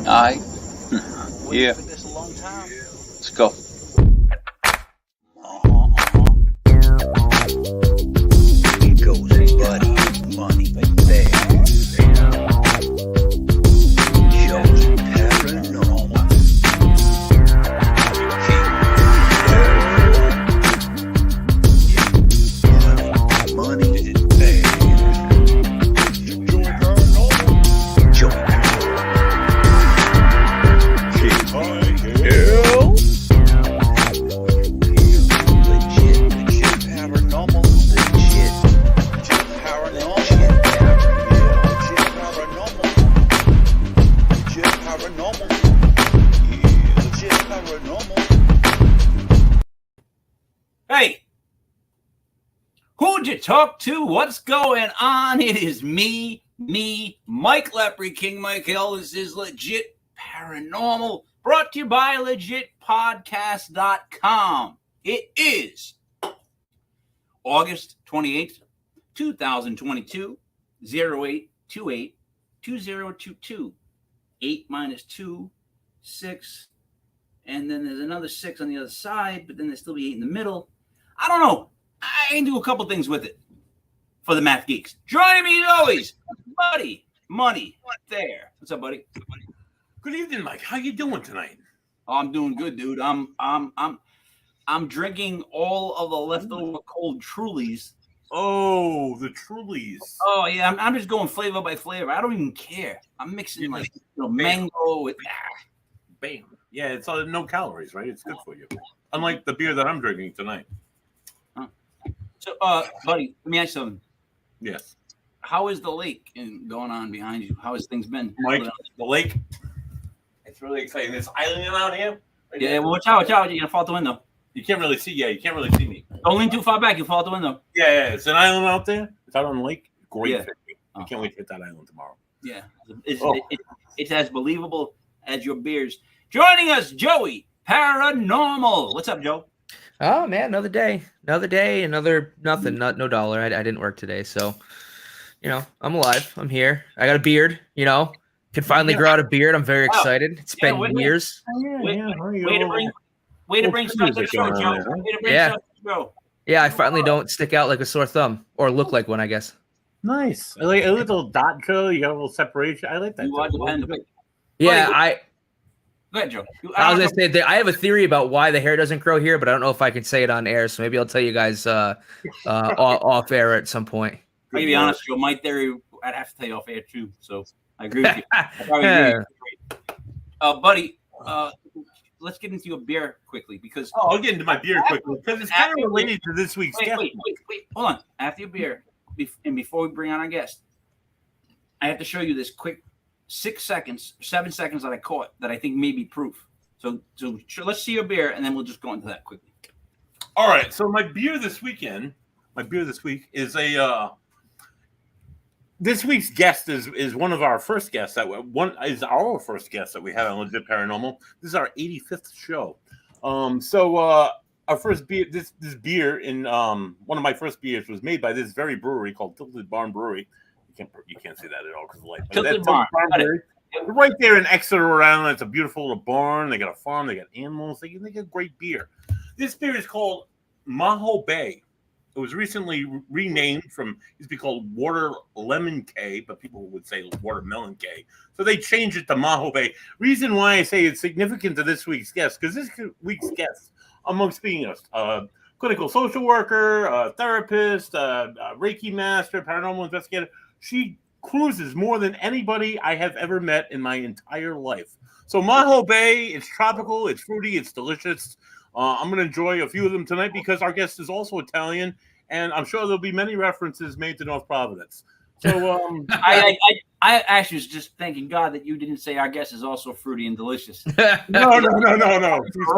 Aye. Yeah. For this a long time. Let's go. Here goes buddy, money, there. Joe's paranormal. Money, there. Joe paranormal. Joe Legit paranormal. Legit paranormal. Legit paranormal. Legit paranormal. Hey, who'd you talk to? What's going on? It is me, Mike Lepre, King Michael. This is Legit Paranormal, brought to you by LegitPodcast.com. It is August 28th, 2022, 0828 2022. 8 minus 2, 6. And then there's another 6 on the other side, but then there'll still be 8 in the middle. I don't know. I can do a couple things with it for the math geeks. Joining me as always, buddy, money, there. What's up, buddy? Good evening, Mike. How you doing tonight? Oh, I'm doing good, dude. I'm drinking all of the leftover cold Trulies. Oh, the Trulies. Oh yeah, I'm just going flavor by flavor. I don't even care. I'm mixing like mango with Bam. Yeah, it's no calories, right? It's good for you. Unlike the beer that I'm drinking tonight. So, buddy, let me ask you something. Yes. How is the lake going on behind you? How has things been? Mike, the lake. It's really exciting. It's islanding out here. Yeah, well, watch out. You're going to fall out the window. You can't really see. Yeah, you can't really see me. Don't lean too far back. You'll fall out the window. Yeah, it's an island out there. It's out on the lake. Great fishing. I can't wait to hit that island tomorrow. Yeah. It's as believable as your beers. Joining us, Joey Paranormal. What's up, Joe? Oh man, another day, nothing, no dollar. I didn't work today, so I'm alive. I'm here. I got a beard. Can finally grow out a beard. I'm very excited. It's been years. Way to bring stuff to the show, Joe. Yeah, I finally don't stick out like a sore thumb or look like one, I guess. Nice. I like a little dot show. You got a little separation. I like that. Yeah, Go ahead, Joe. I was gonna say that I have a theory about why the hair doesn't grow here, but I don't know if I can say it on air. So maybe I'll tell you guys off air at some point. To be honest, Joe, my theory, I'd have to tell you off air too. So I agree with you. I probably agree. Buddy, let's get into your beer quickly because I'll get into my beer quickly because it's kind of related to this week's guest. Wait, hold on. After your beer, and before we bring on our guest, I have to show you this quick 7 seconds that I caught that I think may be proof. So let's see your beer, and then we'll just go into that quickly. All right. So my beer this week is this week's guest is one of our first guests our first guest that we had on Legit Paranormal. This is our 85th show. Our first beer, this beer in one of my first beers was made by this very brewery called Tilted Barn Brewery. You can't see that at all because of the light. Tilted Barn. Right there in Exeter, around. It's a beautiful little barn. They got a farm. They got animals. They get great beer. This beer is called Maho Bay. It was recently renamed from, it used to be called Water Lemon K, but people would say Watermelon K. So they changed it to Maho Bay. Reason why I say it's significant to this week's guest, because this week's guest, amongst being a clinical social worker, a therapist, a Reiki Master, Paranormal Investigator, she cruises more than anybody I have ever met in my entire life. So Maho Bay, it's tropical, it's fruity, it's delicious. I'm going to enjoy a few of them tonight because our guest is also Italian, and I'm sure there'll be many references made to North Providence. So I actually was just thanking God that you didn't say our guest is also fruity and delicious. No. She's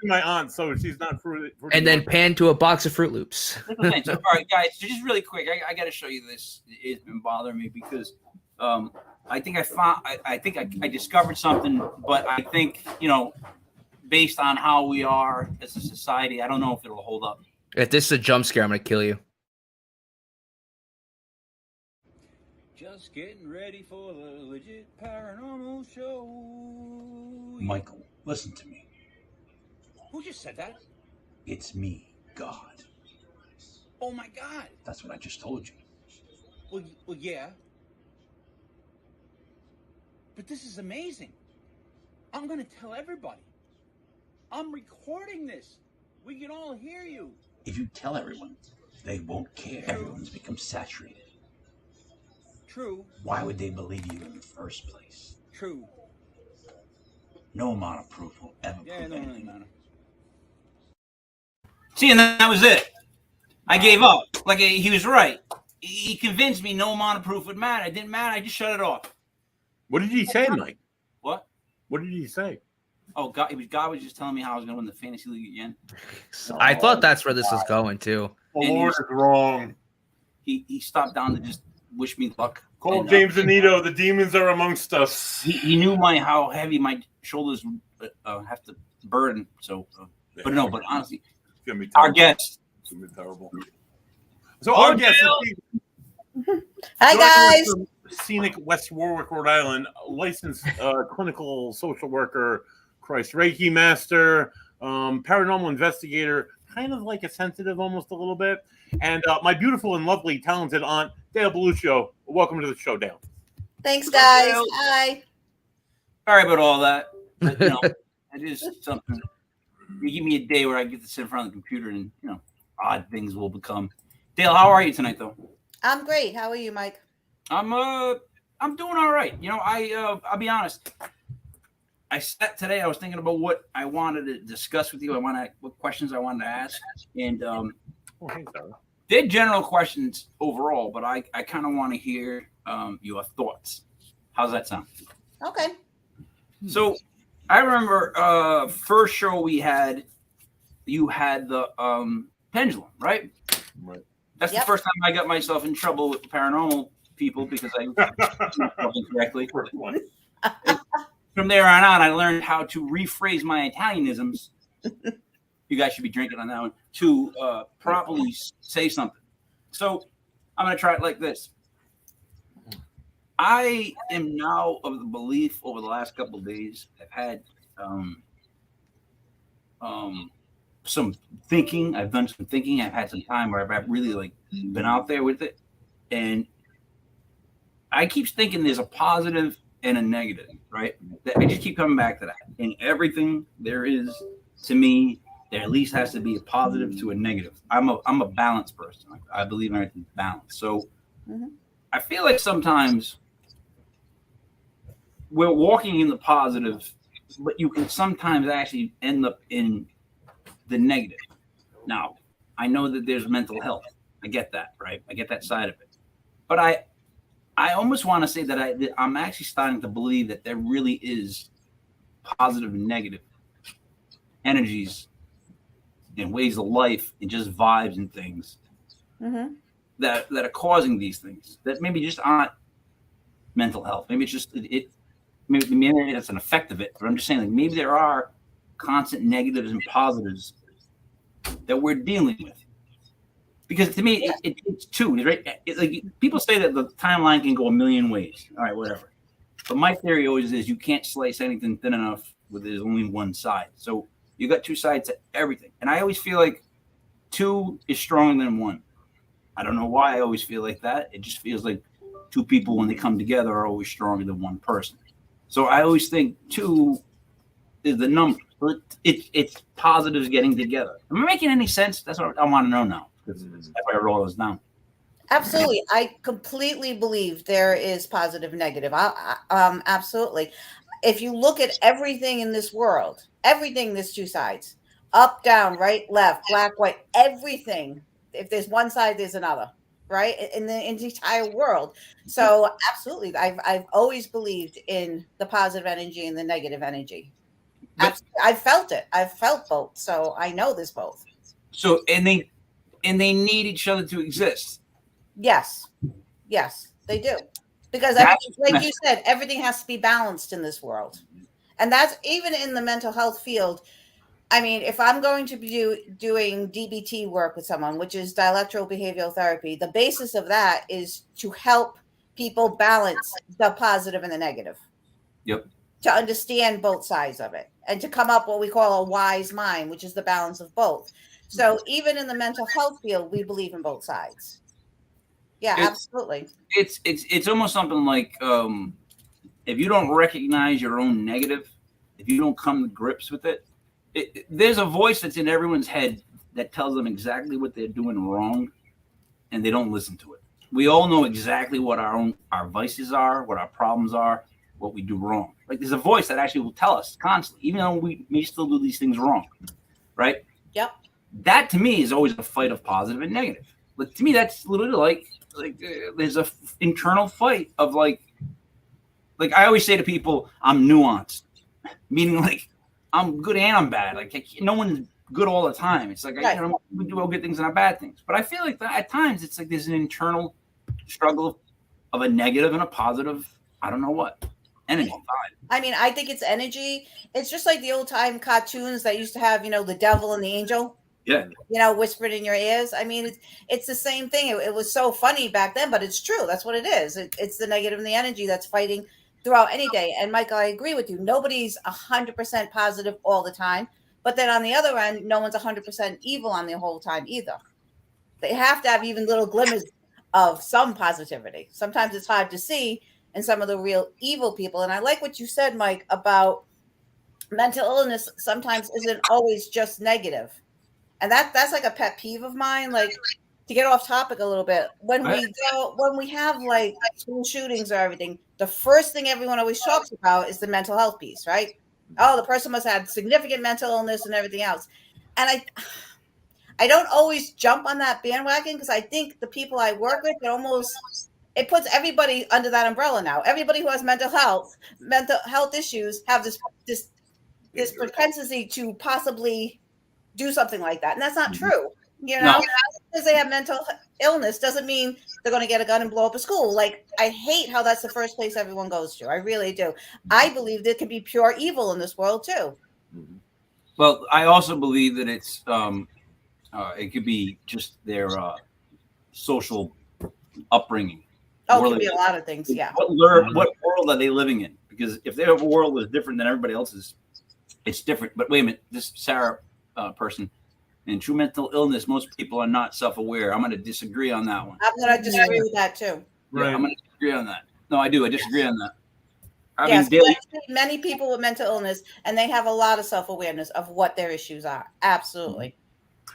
my aunt, so she's not fruity. And then pan to a box of Fruit Loops. So, all right, guys, so just really quick, I got to show you this. It's been bothering me because I think I discovered something, but I think based on how we are as a society, I don't know if it'll hold up. If this is a jump scare, I'm going to kill you. Just getting ready for the Legit Paranormal Show. Michael, listen to me. Who just said that? It's me, God. Oh my God. That's what I just told you. Well, yeah. But this is amazing. I'm going to tell everybody. I'm recording this. We can all hear you. If you tell everyone, they won't care. Everyone's become saturated. True. Why would they believe you in the first place? True. No amount of proof will ever prove No. anything. See, and that was it. I gave up. Like, he was right. He convinced me no amount of proof would matter. It didn't matter. I just shut it off. What did he say, Mike? What? What did he say? Oh, God was just telling me how I was going to win the fantasy league again. I thought that's where this was going too. The And Lord is wrong. He stopped down to just wish me luck. Call And, James Anito. The demons are amongst us. He knew how heavy my shoulders have to burden. So, but honestly, It's gonna be our terrible. guest. It's gonna be terrible. So our guest is Hi, guys. from scenic West Warwick, Rhode Island, licensed clinical social worker, Reiki Master, Paranormal Investigator, kind of like a sensitive almost a little bit. And my beautiful and lovely, talented aunt, Dale Belluscio. Welcome to the show, Dale. Thanks, guys. Dale? Hi. Sorry about all that. But, it is something. You give me a day where I get to sit in front of the computer and, odd things will become. Dale, how are you tonight, though? I'm great. How are you, Mike? I'm doing all right. I'll be honest. I sat today. I was thinking about what I wanted to discuss with you. What questions I wanted to ask, and they're general questions overall. But I kind of want to hear your thoughts. How's that sound? Okay. So I remember first show we had. You had the Pendulum, right? Right. That's the first time I got myself in trouble with paranormal people because I wasn't correctly. From there on out, I learned how to rephrase my Italianisms. You guys should be drinking on that one to properly say something. So I'm going to try it like this. I am now of the belief over the last couple of days, I've had some thinking. I've done some thinking. I've had some time where I've really been out there with it. And I keep thinking there's a positive and a negative, right? I just keep coming back to that. In everything there is, to me, there at least has to be a positive to a negative. I'm a balanced person. I believe in everything's balanced. So I feel like sometimes we're walking in the positive, but you can sometimes actually end up in the negative. Now, I know that there's mental health. I get that, right? I get that side of it. But I almost want to say that I'm actually starting to believe that there really is positive and negative energies and ways of life and just vibes and things that are causing these things that maybe just aren't mental health. Maybe it's just maybe it's an effect of it. But I'm just saying, maybe there are constant negatives and positives that we're dealing with. Because to me, it's two, right? People say that the timeline can go a million ways. All right, whatever. But my theory always is you can't slice anything thin enough where there's only one side. So you got two sides to everything. And I always feel like two is stronger than one. I don't know why I always feel like that. It just feels like two people, when they come together, are always stronger than one person. So I always think two is the number. It's positives getting together. Am I making any sense? That's what I want to know now. That's why I roll those down. Absolutely. I completely believe there is positive and negative. Absolutely. If you look at everything in this world, everything, there's two sides. Up, down, right, left, black, white, everything. If there's one side, there's another, right? In the entire world. So absolutely. I've always believed in the positive energy and the negative energy. I felt it. I've felt both. So I know this both. So, and they need each other to exist. Yes, they do. Because like you said, everything has to be balanced in this world. And that's even in the mental health field. I mean, if I'm going to be doing DBT work with someone, which is dialectical behavioral therapy, the basis of that is to help people balance the positive and the negative. Yep. To understand both sides of it and to come up what we call a wise mind, which is the balance of both. So even in the mental health field, we believe in both sides. Yeah, absolutely. It's almost something like if you don't recognize your own negative, if you don't come to grips with it, there's a voice that's in everyone's head that tells them exactly what they're doing wrong, and they don't listen to it. We all know exactly what our vices are, what our problems are, what we do wrong. Like there's a voice that actually will tell us constantly, even though we may still do these things wrong, right? Yep. That to me is always a fight of positive and negative. But to me, that's literally like there's a internal fight of like I always say to people, I'm nuanced, meaning like I'm good and I'm bad. Like no one's good all the time. It's like we do all good things and our bad things. But I feel like that at times it's like there's an internal struggle of a negative and a positive. I don't know what energy. I mean, I think it's energy. It's just like the old time cartoons that used to have, the devil and the angel. Yeah. Whispered in your ears. I mean, it's the same thing. It was so funny back then, but it's true. That's what it is. It's the negative and the energy that's fighting throughout any day. And Michael, I agree with you. Nobody's 100% positive all the time. But then on the other end, no one's 100% evil on the whole time either. They have to have even little glimmers of some positivity. Sometimes it's hard to see in some of the real evil people. And I like what you said, Mike, about mental illness sometimes isn't always just negative. And that's like a pet peeve of mine. Like, to get off topic a little bit, when we have like school shootings or everything, the first thing everyone always talks about is the mental health piece, right? Oh, the person must have significant mental illness and everything else. And I don't always jump on that bandwagon because I think the people I work with, it puts everybody under that umbrella now. Everybody who has mental health issues have this propensity to possibly do something like that. And that's not true. No. Because they have mental illness doesn't mean they're going to get a gun and blow up a school. Like, I hate how that's the first place everyone goes to. I really do. I believe there can be pure evil in this world too. Well, I also believe that it's it could be just their social upbringing. Oh, it can be a lot of things. Yeah. What world are they living in? Because if their world is different than everybody else's, it's different. But wait a minute, this Sarah person. In true mental illness, most people are not self-aware. I'm going to disagree on that one. I'm going to disagree with that too. Right. Yeah, I'm going to disagree on that. No, I do. I disagree on that. Yes, many people with mental illness, and they have a lot of self-awareness of what their issues are. Absolutely.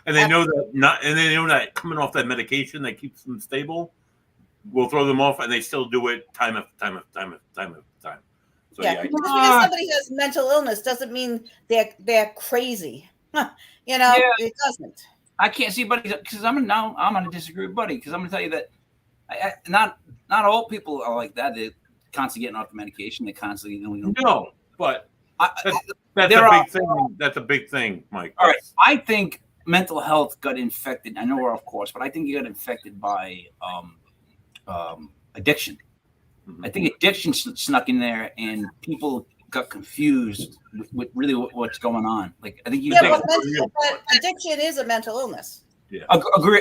And they know that coming off that medication that keeps them stable will throw them off, and they still do it time after time after time after time after time. So just because somebody has mental illness doesn't mean they're crazy. It doesn't. I can't see Buddy because I'm going to disagree with Buddy because I'm going to tell you that not all people are like that. They're constantly getting off the medication. They constantly no, but that's a big thing. That's a big thing, Mike. All right, I think mental health got infected. I know we're off course, but I think it got infected by addiction. I think addiction snuck in there, and people got confused with really what's going on. Like, I think but addiction is a mental illness. Yeah,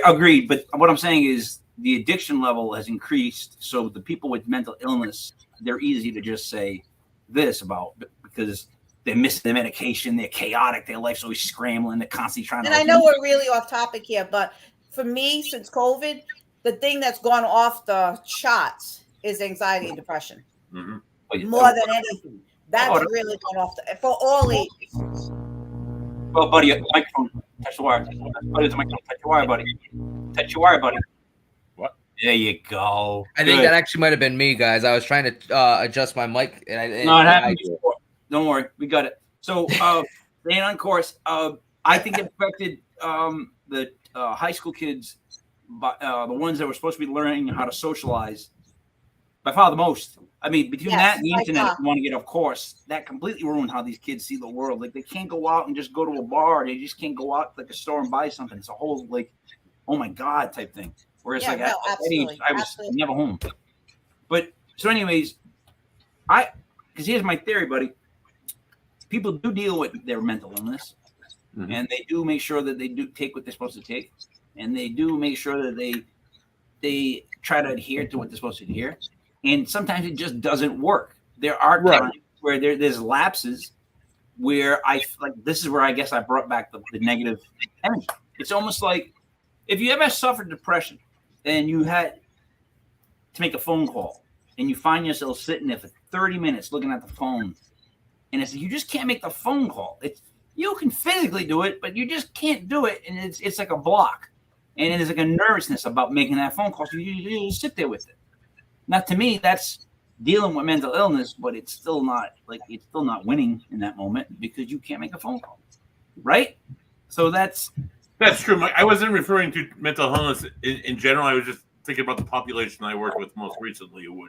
agreed. But what I'm saying is the addiction level has increased. So the people with mental illness, they're easy to just say this about because they're missing the medication. They're chaotic. Their life's always scrambling. They're constantly trying to. And I know we're really off topic here, but for me, since COVID, the thing that's gone off the charts is anxiety and depression. Mm-hmm. More than anything. That's really gone off for all ages. Well, buddy, microphone. Touch the wire. Buddy, the microphone. Touch your wire, buddy. Touch your wire, buddy. What? There you go. I think that actually might have been me, guys. I was trying to adjust my mic. No, it happened before. Don't worry. We got it. So, staying on course, I think it affected the high school kids, the ones that were supposed to be learning how to socialize, by far the most. I mean, between that and the internet, if you want to get off course, that completely ruined how these kids see the world. Like, they can't go out and just go to a bar. They just can't go out like a store and buy something. It's a whole, like, oh my God type thing. Whereas, at that age, I was never home. But, so anyways, because here's my theory, buddy. People do deal with their mental illness, and they do make sure that they do take what they're supposed to take, and they do make sure that they try to adhere to what they're supposed to adhere. and sometimes it just doesn't work. There are Right. times where there's lapses where this is where I guess I brought back the negative energy. It's almost like if you ever suffered depression and you had to make a phone call and you find yourself sitting there for 30 minutes looking at the phone, and it's you just can't make the phone call. You can physically do it, but you just can't do it, and it's like a block, and it is like a nervousness about making that phone call. So you sit there with it. Now, to me, that's dealing with mental illness, but it's still not winning in that moment because you can't make a phone call, right? So that's true. I wasn't referring to mental illness in general. I was just thinking about the population I worked with most recently who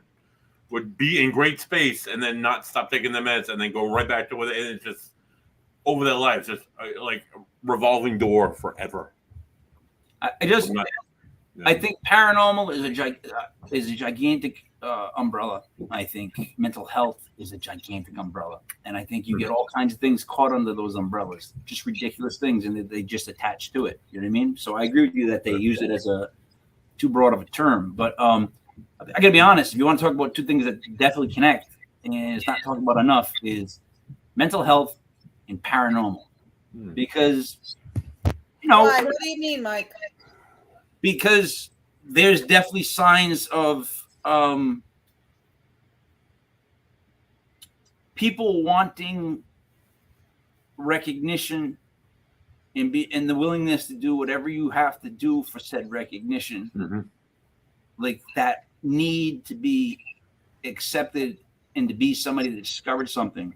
would be in great space and then not stop taking the meds and then go right back to it, and it's just over their lives, just like a revolving door forever. I think paranormal is a gigantic umbrella. I think mental health is a gigantic umbrella, and I think you get all kinds of things caught under those umbrellas, just ridiculous things, and they just attach to it. You know what I mean? So I agree with you that they use it as a too broad of a term. But I gotta be honest. If you want to talk about two things that definitely connect, and it's not talked about enough, is mental health and paranormal, because Why? What do you mean, Mike? Because there's definitely signs of people wanting recognition and the willingness to do whatever you have to do for said recognition. Mm-hmm. Like that need to be accepted and to be somebody that discovered something.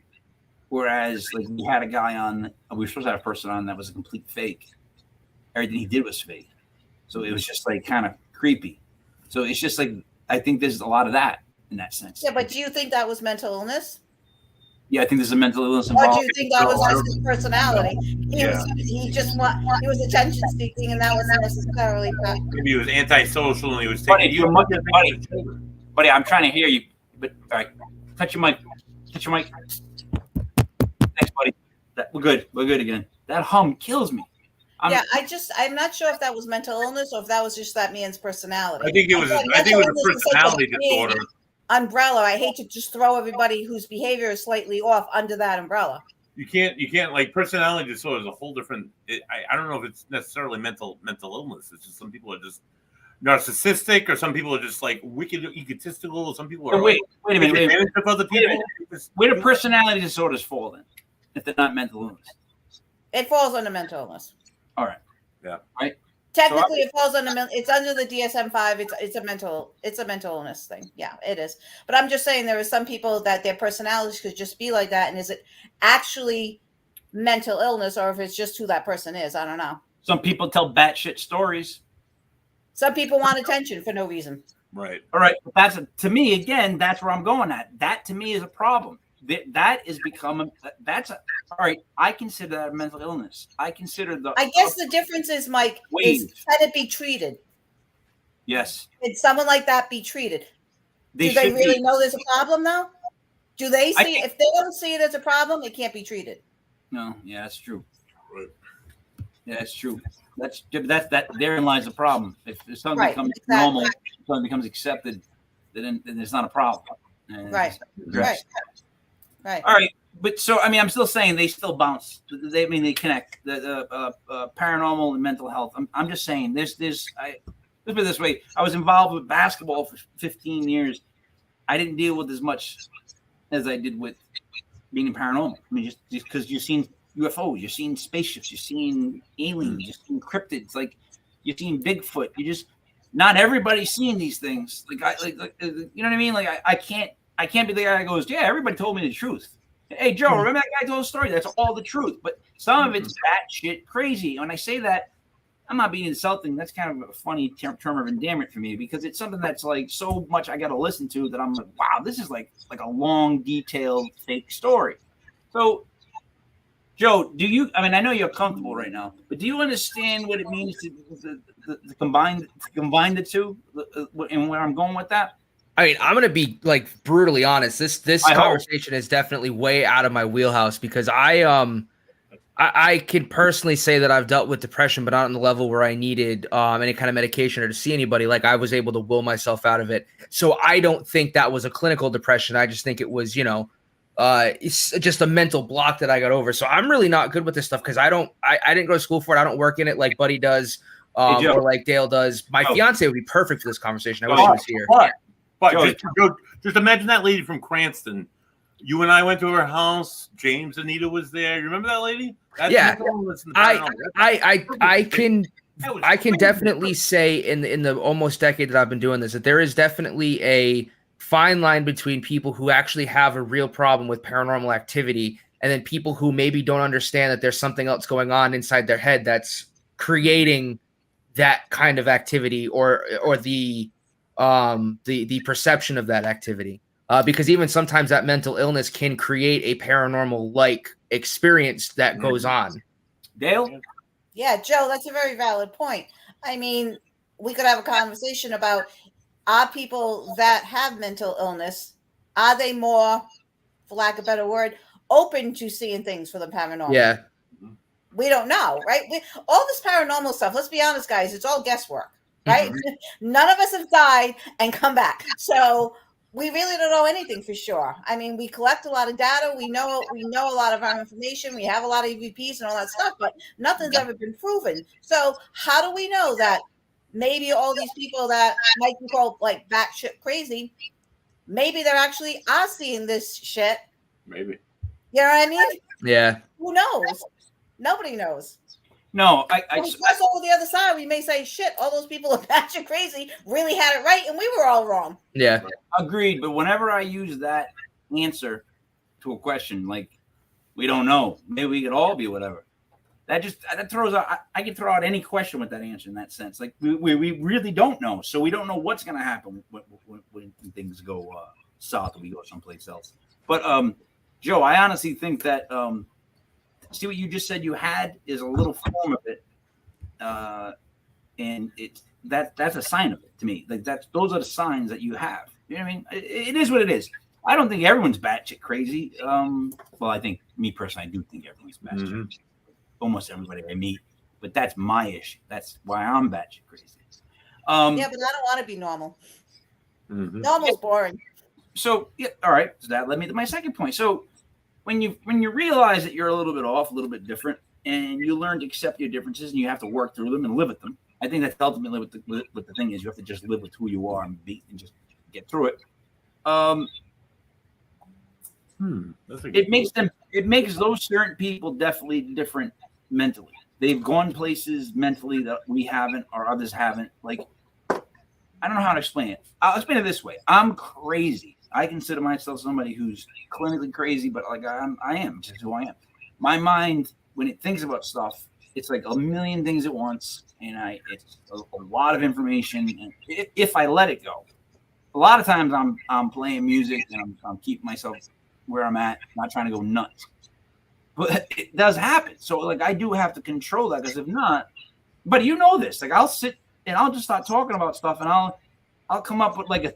Whereas like we had a guy on, we were supposed to have a person on that was a complete fake. Everything he did was fake. So it was just like kind of creepy. So it's just like, I think there's a lot of that in that sense. Yeah, but do you think that was mental illness? Yeah, I think there's a mental illness Or involved. do you think that was just his personality? He was attention seeking, and that wasn't necessarily. Maybe he was antisocial and he was Buddy, taking buddy, I'm trying to hear you. But all right, touch your mic. Touch your mic. Thanks, buddy. We're good. We're good again. That hum kills me. I'm not sure if that was mental illness or if that was just that man's personality. I think it was a personality disorder. Umbrella. I hate to just throw everybody whose behavior is slightly off under that umbrella. You can't like personality disorder is a whole different. I don't know if it's necessarily mental illness. It's just some people are just narcissistic, or some people are just like wicked egotistical. Or some people are wait a minute. Of other people. Where do personality disorders fall then? If they're not mental illness, it falls under mental illness. All right. Yeah. Right. Technically, it falls under. It's under the DSM-5. It's a mental illness thing. Yeah, it is. But I'm just saying there are some people that their personalities could just be like that, and is it actually mental illness, or if it's just who that person is? I don't know. Some people tell batshit stories. Some people want attention for no reason. Right. All right. To me, again, that's where I'm going at. That to me is a problem. That is becoming. All right. I consider that a mental illness. I guess the difference is, Mike, is can it be treated? Yes. Can someone like that be treated? Do they really know there's a problem though? Do they see if they don't see it as a problem, it can't be treated? No. Yeah, that's true. Right. Yeah, that's true. That's therein lies the problem. If something becomes normal, something becomes accepted, then there's not a problem. Right. All right, but so I mean, I'm still saying they still bounce. They connect the paranormal and mental health. I'm just saying let's put it this way. I was involved with basketball for 15 years. I didn't deal with as much as I did with being in paranormal. I mean, just because you've seen UFOs, you've seen spaceships, you've seen aliens, you've seen cryptids, like you've seen Bigfoot. Not everybody's seeing these things. You know what I mean? Like I can't be the guy that goes, yeah, everybody told me the truth. Hey, Joe, remember that guy told a story? That's all the truth. But some of it's batshit crazy. When I say that, I'm not being insulting. That's kind of a funny term of endearment for me because it's something that's like so much I got to listen to that I'm like, wow, this is like a long, detailed, fake story. So, Joe, I know you're comfortable right now, but do you understand what it means to combine the two and where I'm going with that? I mean, I'm gonna be like brutally honest. This conversation is definitely way out of my wheelhouse because I I can personally say that I've dealt with depression, but not on the level where I needed any kind of medication or to see anybody. Like I was able to will myself out of it. So I don't think that was a clinical depression. I just think it was, it's just a mental block that I got over. So I'm really not good with this stuff because I didn't go to school for it. I don't work in it like Buddy does or like Dale does. My fiance would be perfect for this conversation. I wish she was here. But just imagine that lady from Cranston. You and I went to her house. James, Anita was there. You remember that lady? That's I can definitely say in the almost decade that I've been doing this that there is definitely a fine line between people who actually have a real problem with paranormal activity and then people who maybe don't understand that there's something else going on inside their head that's creating that kind of activity or the perception of that activity. Because even sometimes that mental illness can create a paranormal-like experience that goes on. Dale? Yeah, Joe, that's a very valid point. I mean, we could have a conversation about, are people that have mental illness, are they more, for lack of a better word, open to seeing things for the paranormal? Yeah. We don't know, right? All this paranormal stuff, let's be honest, guys, it's all guesswork, right? Mm-hmm. None of us have died and come back. So we really don't know anything for sure. I mean, we collect a lot of data. We know a lot of our information. We have a lot of EVPs and all that stuff, but nothing's ever been proven. So how do we know that maybe all these people that might be called like batshit crazy, maybe they're actually are seeing this shit? Maybe. You know what I mean? Yeah. Who knows? Nobody knows. No, I over the other side, we may say, shit, all those people are batshit crazy really had it right, and we were all wrong. Yeah. Agreed. But whenever I use that answer to a question, like, we don't know, maybe we could all be whatever, that throws out, I can throw out any question with that answer in that sense. Like, we really don't know. So we don't know what's going to happen when things go south and we go someplace else. But, Joe, I honestly think that, see what you just said you had is a little form of it, and that's a sign of it to me. Like those are the signs that you have. You know what I mean? It is what it is. I don't think everyone's batshit crazy. Well, I think me personally, I do think everyone's batshit crazy. Almost everybody I meet, but that's my issue. That's why I'm batshit crazy. Yeah, but I don't want to be normal. Normal's boring. So yeah, all right. So that led me to my second point. So when you realize that you're a little bit off, a little bit different, and you learn to accept your differences, and you have to work through them and live with them. I think that's ultimately what the thing is. You have to just live with who you are and just get through it. It makes those certain people definitely different mentally. They've gone places mentally that we haven't or others haven't. Like, I don't know how to explain it. I'll explain it this way. I'm crazy. I consider myself somebody who's clinically crazy, but like I am just who I am. My mind, when it thinks about stuff, it's like a million things at once, and it's a lot of information. And if I let it go, a lot of times I'm playing music and I'm keeping myself where I'm at, not trying to go nuts. But it does happen. So like I do have to control that, because if not, but you know this, like I'll sit and I'll just start talking about stuff, and I'll come up with like a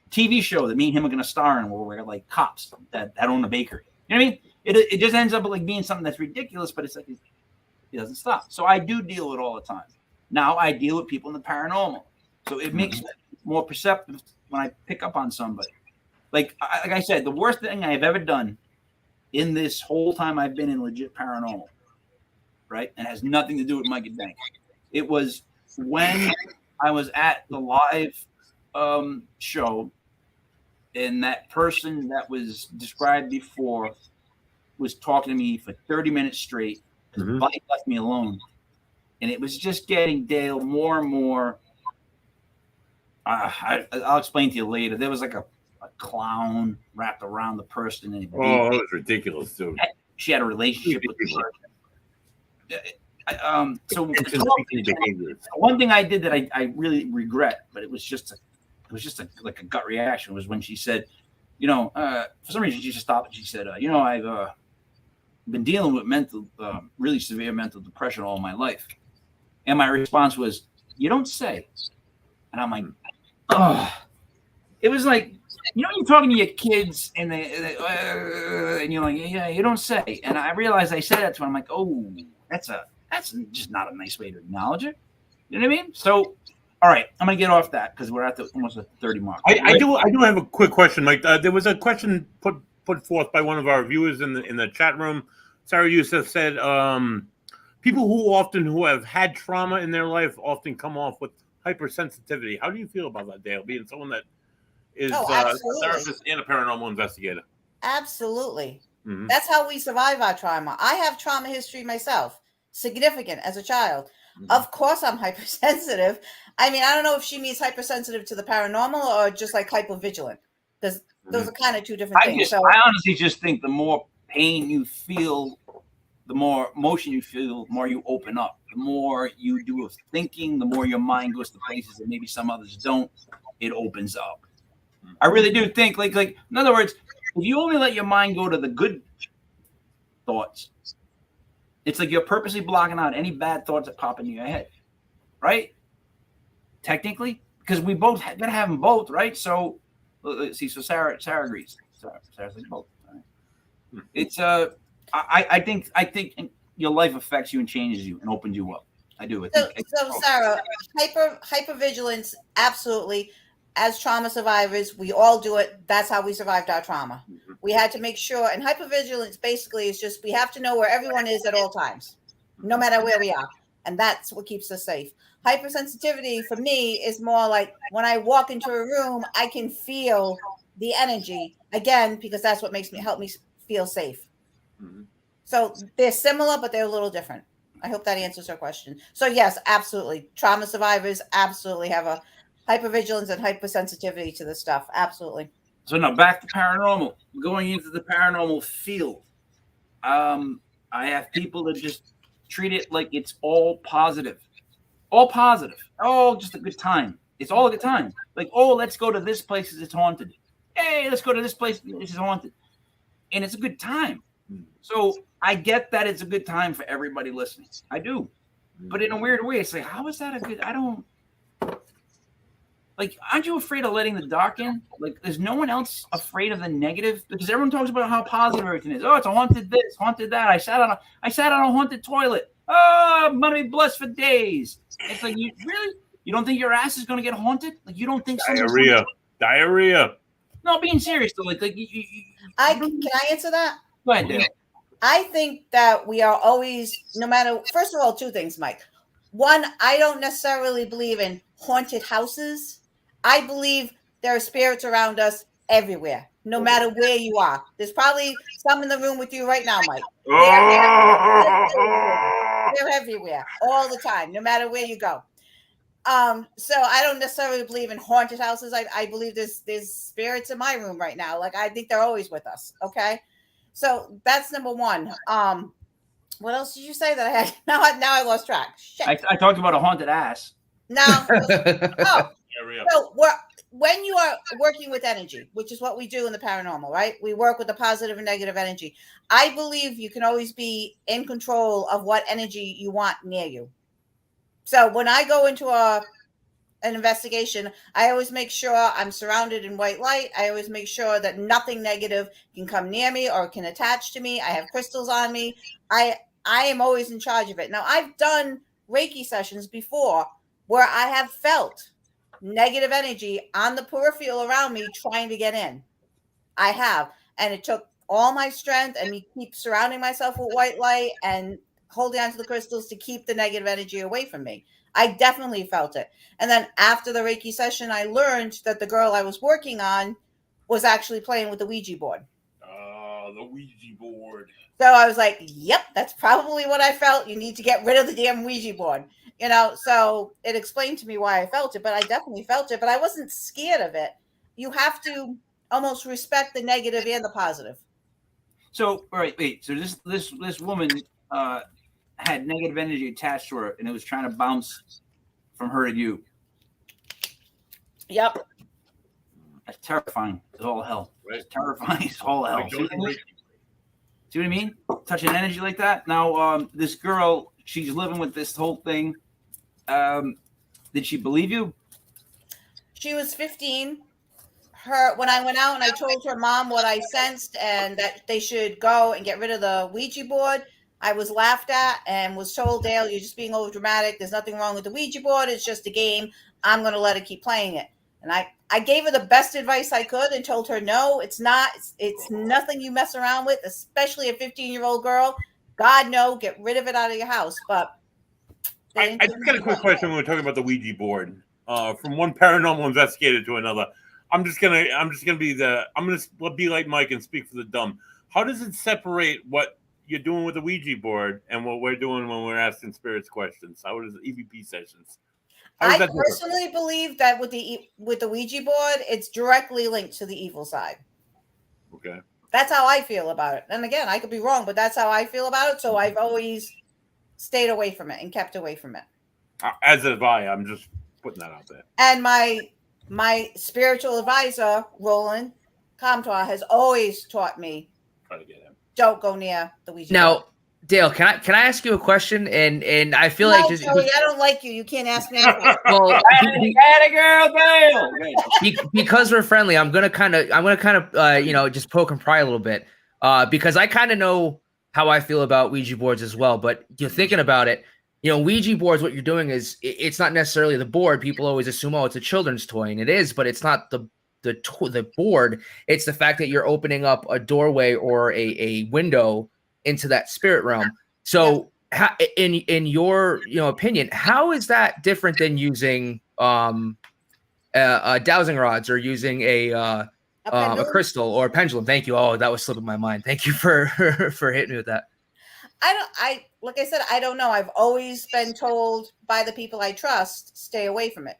TV show that me and him are going to star in, where we're like cops that own a bakery. You know what I mean? It just ends up like being something that's ridiculous, but it's like it doesn't stop. So I do deal with it all the time. Now I deal with people in the paranormal, so it makes me more perceptive when I pick up on somebody. Like I said, the worst thing I've ever done in this whole time I've been in legit paranormal, right, and has nothing to do with Mike and Dank. It was when I was at the live show, and that person that was described before was talking to me for 30 minutes straight. Buddy left me alone, and it was just getting Dale more and more. I'll explain to you later. There was like a clown wrapped around the person, and that was ridiculous too. She had a relationship with the person. So one thing I did that I really regret, but it was just like a gut reaction, was when she said, for some reason she just stopped and she said, I've been dealing with really severe mental depression all my life. And my response was, you don't say. And I'm like, oh, it was like, you know, you're talking to your kids and and you're like, yeah, you don't say. And I realized I said that to him. I'm like, oh, that's just not a nice way to acknowledge it. You know what I mean? So, all right, I'm gonna get off that because we're at almost at the 30 mark. I do have a quick question, Mike. There was a question put forth by one of our viewers in the chat room. Sarah Youssef said, people who have had trauma in their life often come off with hypersensitivity. How do you feel about that, Dale? Being someone that is a therapist and a paranormal investigator. Absolutely. Mm-hmm. That's how we survive our trauma. I have trauma history myself, significant as a child. Mm-hmm. Of course, I'm hypersensitive. I mean, I don't know if she means hypersensitive to the paranormal or just like hypervigilant, because those are kind of two different things. I honestly just think the more pain you feel, the more emotion you feel, the more you open up. The more you do of thinking, the more your mind goes to places that maybe some others don't. It opens up. I really do think, like in other words, if you only let your mind go to the good thoughts, it's like you're purposely blocking out any bad thoughts that pop into your head, right? Technically, because we both gotta have them both, right? So let's see. So Sarah agrees. Sarah's like both. Right? It's I think your life affects you and changes you and opens you up. I do. So Sarah, hypervigilance, absolutely. As trauma survivors, we all do it. That's how we survived our trauma. Mm-hmm. We had to make sure, and hypervigilance basically is just we have to know where everyone is at all times, no matter where we are. And that's what keeps us safe. Hypersensitivity for me is more like when I walk into a room, I can feel the energy again, because that's what help me feel safe. Mm-hmm. So they're similar, but they're a little different. I hope that answers her question. So yes, absolutely. Trauma survivors absolutely have a hypervigilance and hypersensitivity to this stuff. Absolutely. So now back to paranormal. Going into the paranormal field. I have people that just treat it like it's all positive. All positive. Oh, just a good time. It's all a good time. Like, oh, let's go to this place because it's haunted. Hey, let's go to this place. This is haunted. And it's a good time. So I get that it's a good time for everybody listening. I do. But in a weird way, it's like, how is that a good? I don't. Like, aren't you afraid of letting the dark in? Like, is no one else afraid of the negative? Because everyone talks about how positive everything is. Oh, it's a haunted this, haunted that. I sat on a haunted toilet. Oh, I'm gonna be blessed for days. It's like, you don't think your ass is gonna get haunted? Like, you don't think diarrhea? No, being serious though. Can I answer that? Go ahead, Dale. I think that we are always, no matter. First of all, two things, Mike. One, I don't necessarily believe in haunted houses. I believe there are spirits around us everywhere, no matter where you are. There's probably some in the room with you right now, Mike. They're everywhere all the time, no matter where you go. So I don't necessarily believe in haunted houses. I believe there's spirits in my room right now. Like, I think they're always with us. Okay. So that's number one. What else did you say that I had? Now I lost track. Shit. I talked about a haunted ass. No. So when you are working with energy, which is what we do in the paranormal, right? We work with the positive and negative energy. I believe you can always be in control of what energy you want near you. So when I go into an investigation, I always make sure I'm surrounded in white light. I always make sure that nothing negative can come near me or can attach to me. I have crystals on me. I am always in charge of it. Now, I've done Reiki sessions before where I have felt negative energy on the peripheral around me trying to get in. I have. And it took all my strength and me keep surrounding myself with white light and holding onto the crystals to keep the negative energy away from me. I definitely felt it. And then after the Reiki session, I learned that the girl I was working on was actually playing with the Ouija board. The Ouija board. So I was like, yep, that's probably what I felt. You need to get rid of the damn Ouija board. So it explained to me why I felt it, but I definitely felt it, but I wasn't scared of it. You have to almost respect the negative and the positive. So, all right, wait. So this woman had negative energy attached to her, and it was trying to bounce from her to you. Yep. That's terrifying. It's all hell. Right. It's terrifying. It's all hell. See what I mean? Touching energy like that. Now, this girl, she's living with this whole thing. Did she believe you? She was 15. when I went out and I told her mom what I sensed and that they should go and get rid of the Ouija board, I was laughed at and was told, Dale, you're just being over dramatic. There's nothing wrong with the Ouija board. It's just a game. I'm going to let her keep playing it. And I gave her the best advice I could and told her, no, it's not. It's nothing you mess around with, especially a 15-year-old girl. God, no, get rid of it out of your house. But I just got a quick question when we're talking about the Ouija board. From one paranormal investigator to another. I'm gonna be like Mike and speak for the dumb. How does it separate what you're doing with the Ouija board and what we're doing when we're asking spirits questions? How does EVP sessions? I personally believe that with the Ouija board, it's directly linked to the evil side. Okay. That's how I feel about it. And again, I could be wrong, but that's how I feel about it. So I've always stayed away from it and kept away from it. As have I. I'm just putting that out there. And my spiritual advisor, Roland Comtois, has always taught me, Try to get him. don't go near the Ouija Now, board. Dale, can I ask you a question? And I feel No, like just Joey, I don't like you. You can't ask me. Anything. well, Girl, Dale. because we're friendly, I'm gonna kind of just poke and pry a little bit, because I kind of know how I feel about Ouija boards as well. But you're thinking about it, Ouija boards. What you're doing is it's not necessarily the board. People always assume, oh, it's a children's toy, and it is, but it's not the board. It's the fact that you're opening up a doorway or a window into that spirit realm. So, in your opinion, how is that different than using dowsing rods or using a crystal or a pendulum? Thank you. Oh, that was slipping my mind. Thank you for hitting me with that. Like I said, I don't know. I've always been told by the people I trust, stay away from it.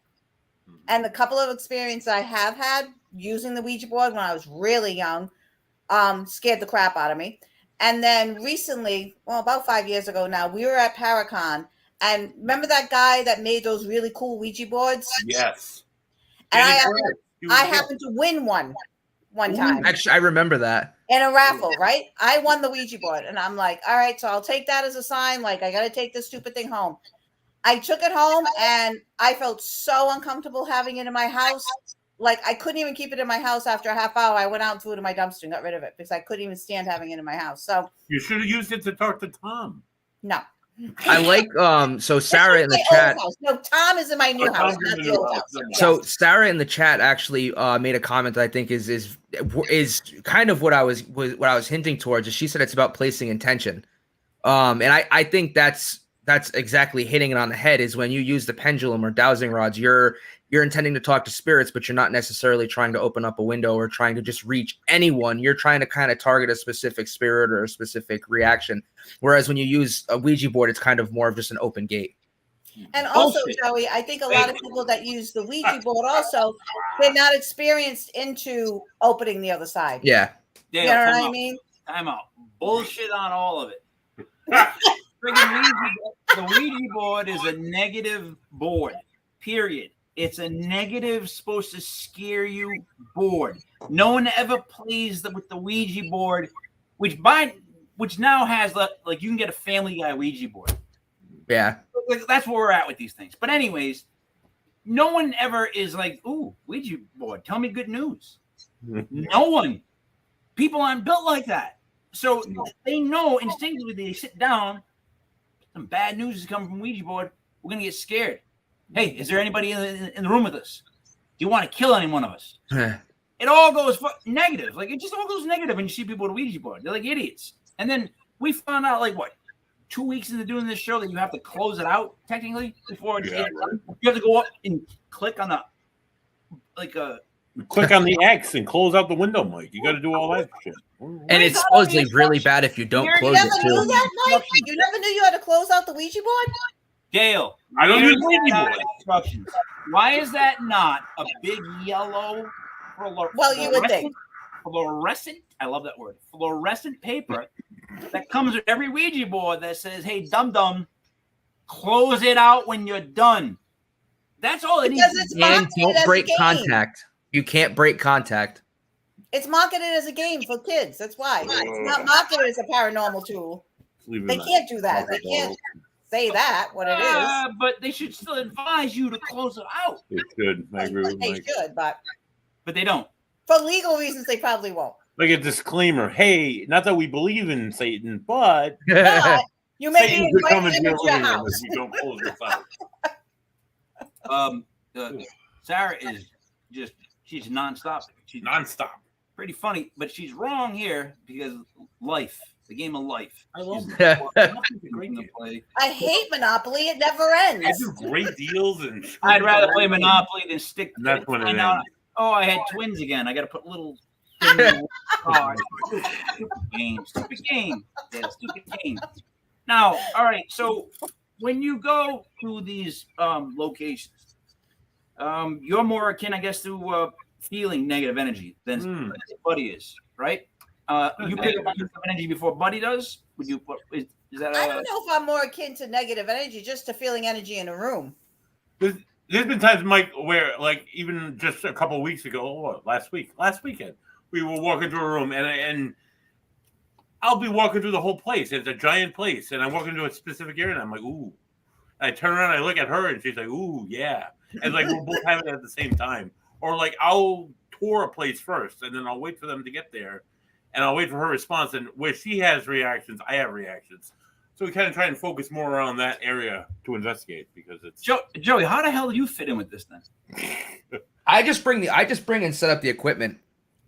And the couple of experiences I have had using the Ouija board when I was really young, scared the crap out of me. And then recently, well, about 5 years ago now, we were at Paracon. And remember that guy that made those really cool Ouija boards? Yes. And I happened to win one time. Actually, I remember that. In a raffle, right? I won the Ouija board. And I'm like, all right, so I'll take that as a sign. Like, I got to take this stupid thing home. I took it home and I felt so uncomfortable having it in my house. Like, I couldn't even keep it in my house after a half hour. I went out and threw it in my dumpster and got rid of it because I couldn't even stand having it in my house. So you should have used it to talk to Tom. No. I like so Sarah in the chat. No, Tom is in my new house, not the old house. So Sarah in the chat actually made a comment that I think is kind of what I was hinting towards. Is she said it's about placing intention, and I think that's exactly hitting it on the head. Is when you use the pendulum or dowsing rods, you're intending to talk to spirits, but you're not necessarily trying to open up a window or trying to just reach anyone. You're trying to kind of target a specific spirit or a specific reaction. Whereas when you use a Ouija board, it's kind of more of just an open gate. And also, Joey, I think a lot of people that use the Ouija board also, they're not experienced into opening the other side. Yeah. You know what I mean? Time out. Bullshit on all of it. The Ouija board is a negative board, period. It's a negative, supposed to scare you board. No one ever plays with the Ouija board, which now has like you can get a Family Guy Ouija board. Yeah, that's where we're at with these things. But anyways, no one ever is like, "Ooh, Ouija board, tell me good news." No one. People aren't built like that, so they know instinctively. They sit down. Some bad news is coming from Ouija board. We're gonna get scared. Hey, is there anybody in the room with us? Do you want to kill any one of us? It all goes negative. Like, it just all goes negative when you see people with a Ouija board. They're like idiots. And then we found out, like, what, 2 weeks into doing this show that you have to close it out, technically, before you have to go up and click on the, click on the X and close out the window, Mike. You got to do all that shit. And it's supposedly really bad if you don't close it, too. You never knew that, Mike? You never knew you had to close out the Ouija board? Dale, I don't use Ouija board. Instructions. Why is that not a big yellow you would think. Fluorescent, I love that word, fluorescent paper that comes with every Ouija board that says, hey, dum-dum, close it out when you're done. That's all it needs. And don't break contact. You can't break contact. It's marketed as a game for kids. That's why. It's not marketed as a paranormal tool. They can't do that. They can't say that, what it is. But they should still advise you to close it out. They should. I agree with They Mike. should, but they don't. For legal reasons, they probably won't. Like a disclaimer. Hey, not that we believe in Satan, but But you may Satan be could come invited into into your your living room house. if you don't close this out. Sarah is she's nonstop. She's Nonstop. pretty funny, but she's wrong here because life, the game of life. I love She's Great gonna game. play. I hate Monopoly. It never I ends. do great deals and I'd rather play Monopoly than stick. And that's when it find out, ends. oh, I had twins again. I got to put little things in the card. Stupid game. Yeah, stupid game. Now, all right. So when you go to these locations, you're more akin, I guess, to feeling negative energy than Buddy is, right? You pick up negative energy before Buddy does. Would you? Is that? I don't know if I'm more akin to negative energy, just to feeling energy in a room. There's been times, Mike, where like even just a couple of weeks ago, or last weekend, we were walking through a room and I'll be walking through the whole place. It's a giant place, and I'm walking to a specific area, and I'm like, ooh. And I turn around, I look at her, and she's like, ooh, yeah. And like we're both having it at the same time. Or like I'll tour a place first, and then I'll wait for them to get there, and I'll wait for her response. And where she has reactions, I have reactions. So we kind of try and focus more around that area to investigate because it's Joey, how the hell do you fit in with this then? I just bring and set up the equipment.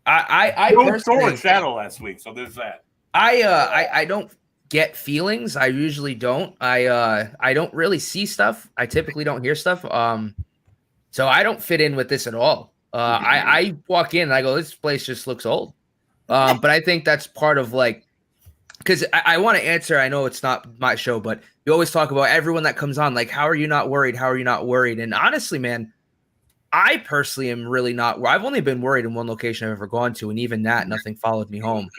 I don't personally throw a shadow last week, so there's that. I don't get feelings. I usually don't. I don't really see stuff. I typically don't hear stuff. So I don't fit in with this at all. I walk in and I go, this place just looks old. But I think that's part of like, because I want to answer. I know it's not my show, but you always talk about everyone that comes on. Like, how are you not worried? How are you not worried? And honestly, man, I personally am really not. I've only been worried in one location I've ever gone to, and even that, nothing followed me home.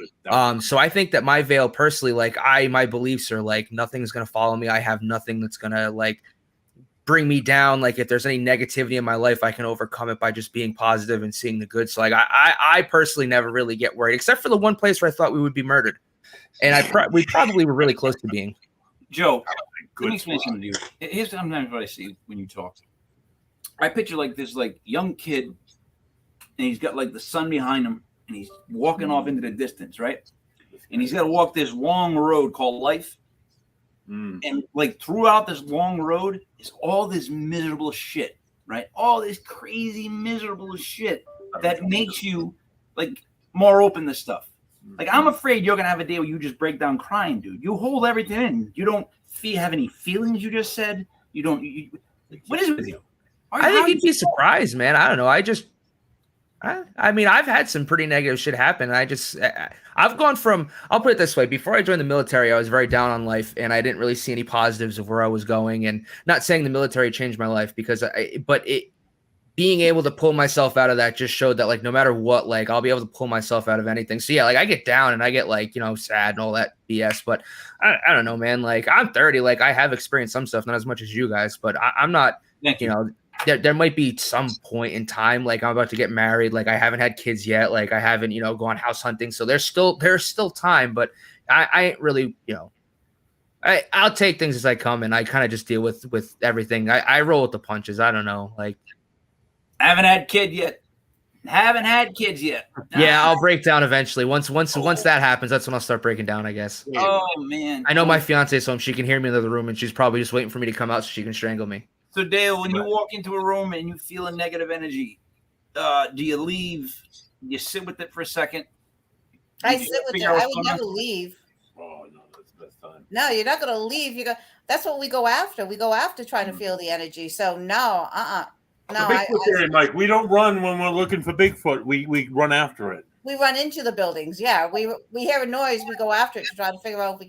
So I think that my veil, personally, like my beliefs are like nothing's gonna follow me. I have nothing that's gonna like bring me down. Like if there's any negativity in my life, I can overcome it by just being positive and seeing the good. So like I personally never really get worried, except for the one place where I thought we would be murdered, and we probably were really close to being. Joe, let me explain something to you. Here's sometimes what I see when you talk. I picture like this like young kid, and he's got like the sun behind him, and he's walking off into the distance, right? And he's got to walk this long road called life. And like throughout this long road is all this miserable shit, right? All this crazy miserable shit that makes you like more open to stuff. Like I'm afraid you're gonna have a day where you just break down crying, dude. You hold everything in. You don't have any feelings. You just said you don't. What is it with you? I think you'd be surprised, man. I don't know. I mean, I've had some pretty negative shit happen. I've gone from, I'll put it this way. Before I joined the military, I was very down on life and I didn't really see any positives of where I was going, and not saying the military changed my life but being able to pull myself out of that just showed that like, no matter what, like I'll be able to pull myself out of anything. So yeah, like I get down and I get like, sad and all that BS, but I don't know, man. Like I'm 30, like I have experienced some stuff, not as much as you guys, but I'm not, there might be some point in time, like I'm about to get married, like I haven't had kids yet, like I haven't, gone house hunting. So there's still time, but I ain't really, I'll take things as I come, and I kind of just deal with everything. I roll with the punches. I don't know. Like haven't had kids yet. Yeah, I'll break down eventually. Once that happens, that's when I'll start breaking down, I guess. Oh man. I know my fiance, so she can hear me in the other room, and she's probably just waiting for me to come out so she can strangle me. So Dale, when you walk into a room and you feel a negative energy, do you leave? You sit with it for a second? I sit with it. I would never leave. Oh no, that's the best time. No, you're not going to leave. That's what we go after. We go after trying to feel the energy. So no, no. The Bigfoot theory, Mike. We don't run when we're looking for Bigfoot. We run after it. We run into the buildings. Yeah, we hear a noise. We go after it to try to figure out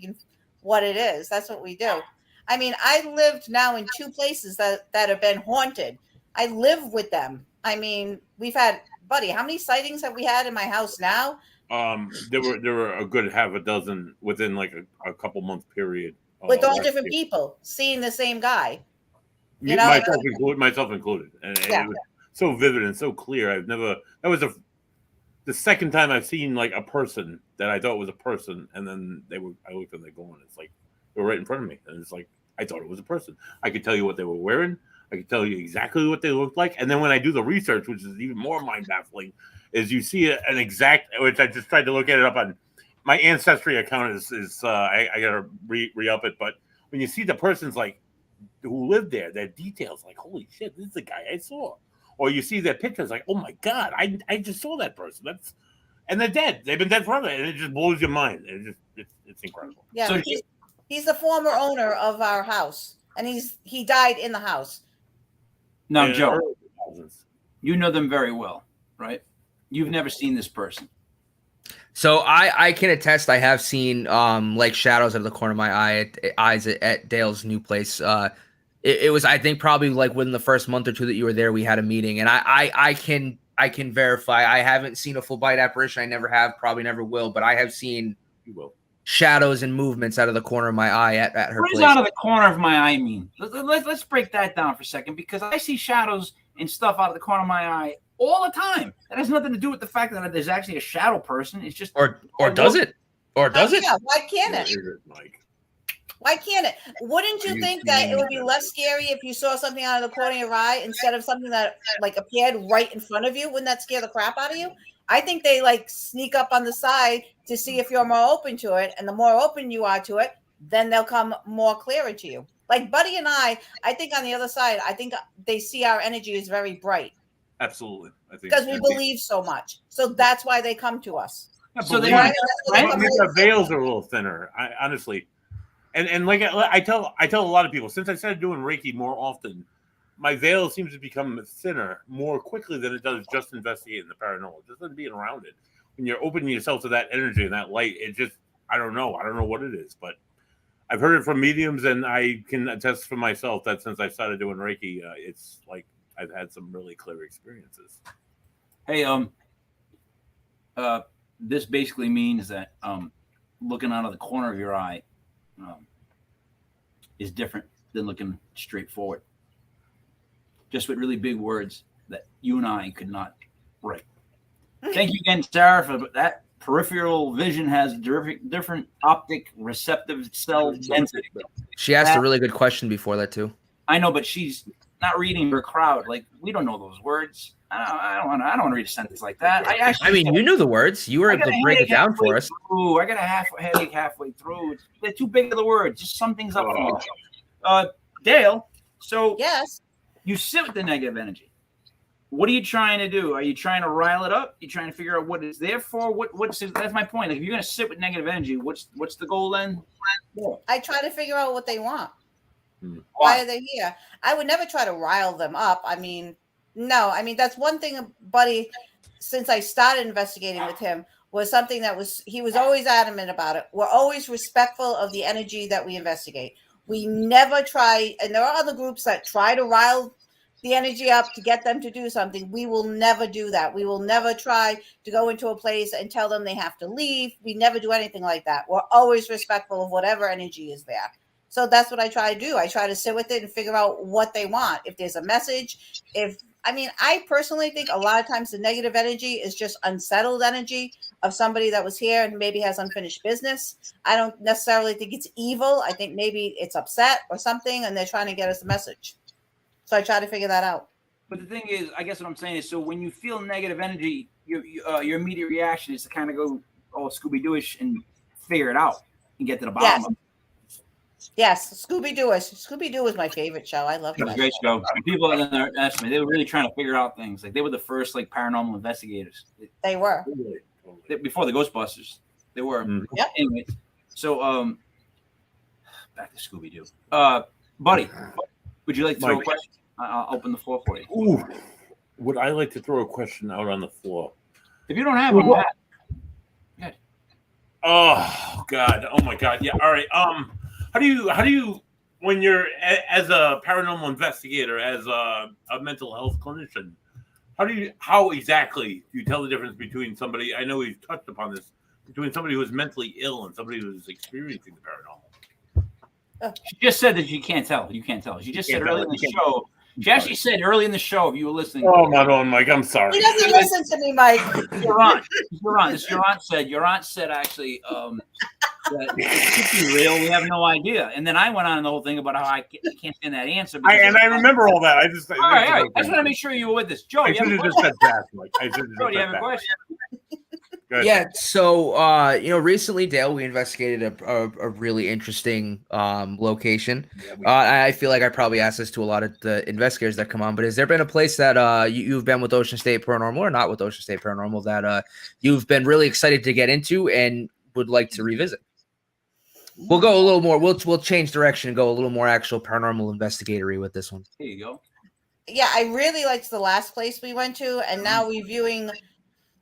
what it is. That's what we do. I mean, I lived now in 2 places that have been haunted. I live with them. I mean, we've had, buddy, how many sightings have we had in my house now? There were a good half a dozen within like a couple month period. With all different people seeing the same guy. Myself included. And yeah. It was so vivid and so clear. That was the second time I've seen like a person that I thought was a person, and then I looked and they're going, it's like, they were right in front of me. And it's like, I thought it was a person. I could tell you what they were wearing. I can tell you exactly what they look like. And then when I do the research, which is even more mind baffling, is you see an exact, which I just tried to look at it up on my Ancestry account I gotta re-up it. But when you see the person's like who lived there, their details, like, holy shit, this is the guy I saw. Or you see their pictures, like, oh my God, I just saw that person. And they're dead. They've been dead forever. And it just blows your mind. It's incredible. Yeah, So he's the former owner of our house, and he died in the house. now, Yeah, Joe, early 2000s. you know them very well, right? You've never seen this person. So I can attest I have seen like shadows out of the corner of my eyes at Dale's new place. It was, I think, probably like within the first month or two that you were there, we had a meeting, and I can verify I haven't seen a full bite apparition. I never have, probably never will, but I have seen shadows and movements out of the corner of my eye at her What place. does out of the corner of my eye mean? Let's break that down for a second, because I see shadows and stuff out of the corner of my eye all the time. That has nothing to do with the fact that there's actually a shadow person. It's just Or does it? Or does it? Yeah, why can't it? Why can't it? Wouldn't you think that it would be less scary if you saw something out of the corner of your eye instead of something that like appeared right in front of you? Wouldn't that scare the crap out of you? I think they like sneak up on the side to see if you're more open to it, and the more open you are to it, then they'll come more clearer to you. Like Buddy and I think on the other side, I think they see our energy is very bright. Absolutely. I think Because we believe so much. So that's why they come to us. so they Right? The veils are a little thinner, honestly. And like I tell a lot of people, since I started doing Reiki more often, my veil seems to become thinner more quickly than it does just investigating the paranormal. Just than being around it. When you're opening yourself to that energy and that light, it just, I don't know what it is, but I've heard it from mediums, and I can attest for myself that since I started doing Reiki, it's like I've had some really clear experiences. Hey, this basically means that looking out of the corner of your eye is different than looking straight forward. Just with really big words that you and I could not write. Thank you again, Sarah, for that. Peripheral vision has different optic receptive cell density. She asked a really good question before that too. I know, but she's not reading her crowd. Like, we don't know those words. I don't want to read a sentence like that. I mean, you knew the words. You were able to break it down for us. I got a headache halfway through. They're too big of the words. Just sum things up for me. Dale, so yes, you sit with the negative energy. What are you trying to do? Are you trying to rile it up? You trying to figure out what it's there for? That's my point. Like, if you're going to sit with negative energy, what's the goal then? I try to figure out what they want. Why are they here? I would never try to rile them up. I mean, no. I mean, that's one thing, Buddy, since I started investigating with him, was something that he was always adamant about it. We're always respectful of the energy that we investigate. We never try, and there are other groups that try to rile the energy up to get them to do something. We will never do that. We will never try to go into a place and tell them they have to leave. We never do anything like that. We're always respectful of whatever energy is there. So that's what I try to do. I try to sit with it and figure out what they want. If there's a message, I personally think a lot of times the negative energy is just unsettled energy of somebody that was here and maybe has unfinished business. I don't necessarily think it's evil. I think maybe it's upset or something, and they're trying to get us a message. So I try to figure that out. But the thing is, I guess what I'm saying is, so when you feel negative energy, your immediate reaction is to kind of go all Scooby-Doo-ish and figure it out and get to the bottom of it. Yes, Scooby-Doo. Scooby-Doo is my favorite show. I love It was that a great show. show. People asked me, they were really trying to figure out things. Like, they were the first paranormal investigators. They were. Before the Ghostbusters. They were. Yep. Anyway, so back to Scooby-Doo. Buddy, would you like to throw a question? I'll open the floor for you. Ooh, would I like to throw a question out on the floor? If you don't have one, go ahead. Oh God! Oh my God! Yeah. All right. How do you when you're as a paranormal investigator, as a mental health clinician, how exactly do you tell the difference between somebody? I know we've touched upon this, between somebody who is mentally ill and somebody who is experiencing the paranormal. She just said that you can't tell. You can't tell. She just said early in the show. She actually said early in the show, if you were listening. Oh, my God, Mike. I'm sorry. He doesn't listen to me, Mike. Your aunt said actually that it could be real. We have no idea. And then I went on the whole thing about how I can't stand that answer. I remember all that. All right. I just want to make sure you were with us. Joe, I you have should a have question? just said that. Like, I should have Joe, just do you said have a that. question? Good. Yeah, so recently, Dale, we investigated a really interesting location. I feel like I probably asked this to a lot of the investigators that come on, but has there been a place that you've been with Ocean State Paranormal or not with Ocean State Paranormal that you've been really excited to get into and would like to revisit? We'll go a little more. We'll change direction and go a little more actual paranormal investigatory with this one. There you go. Yeah, I really liked the last place we went to, and now reviewing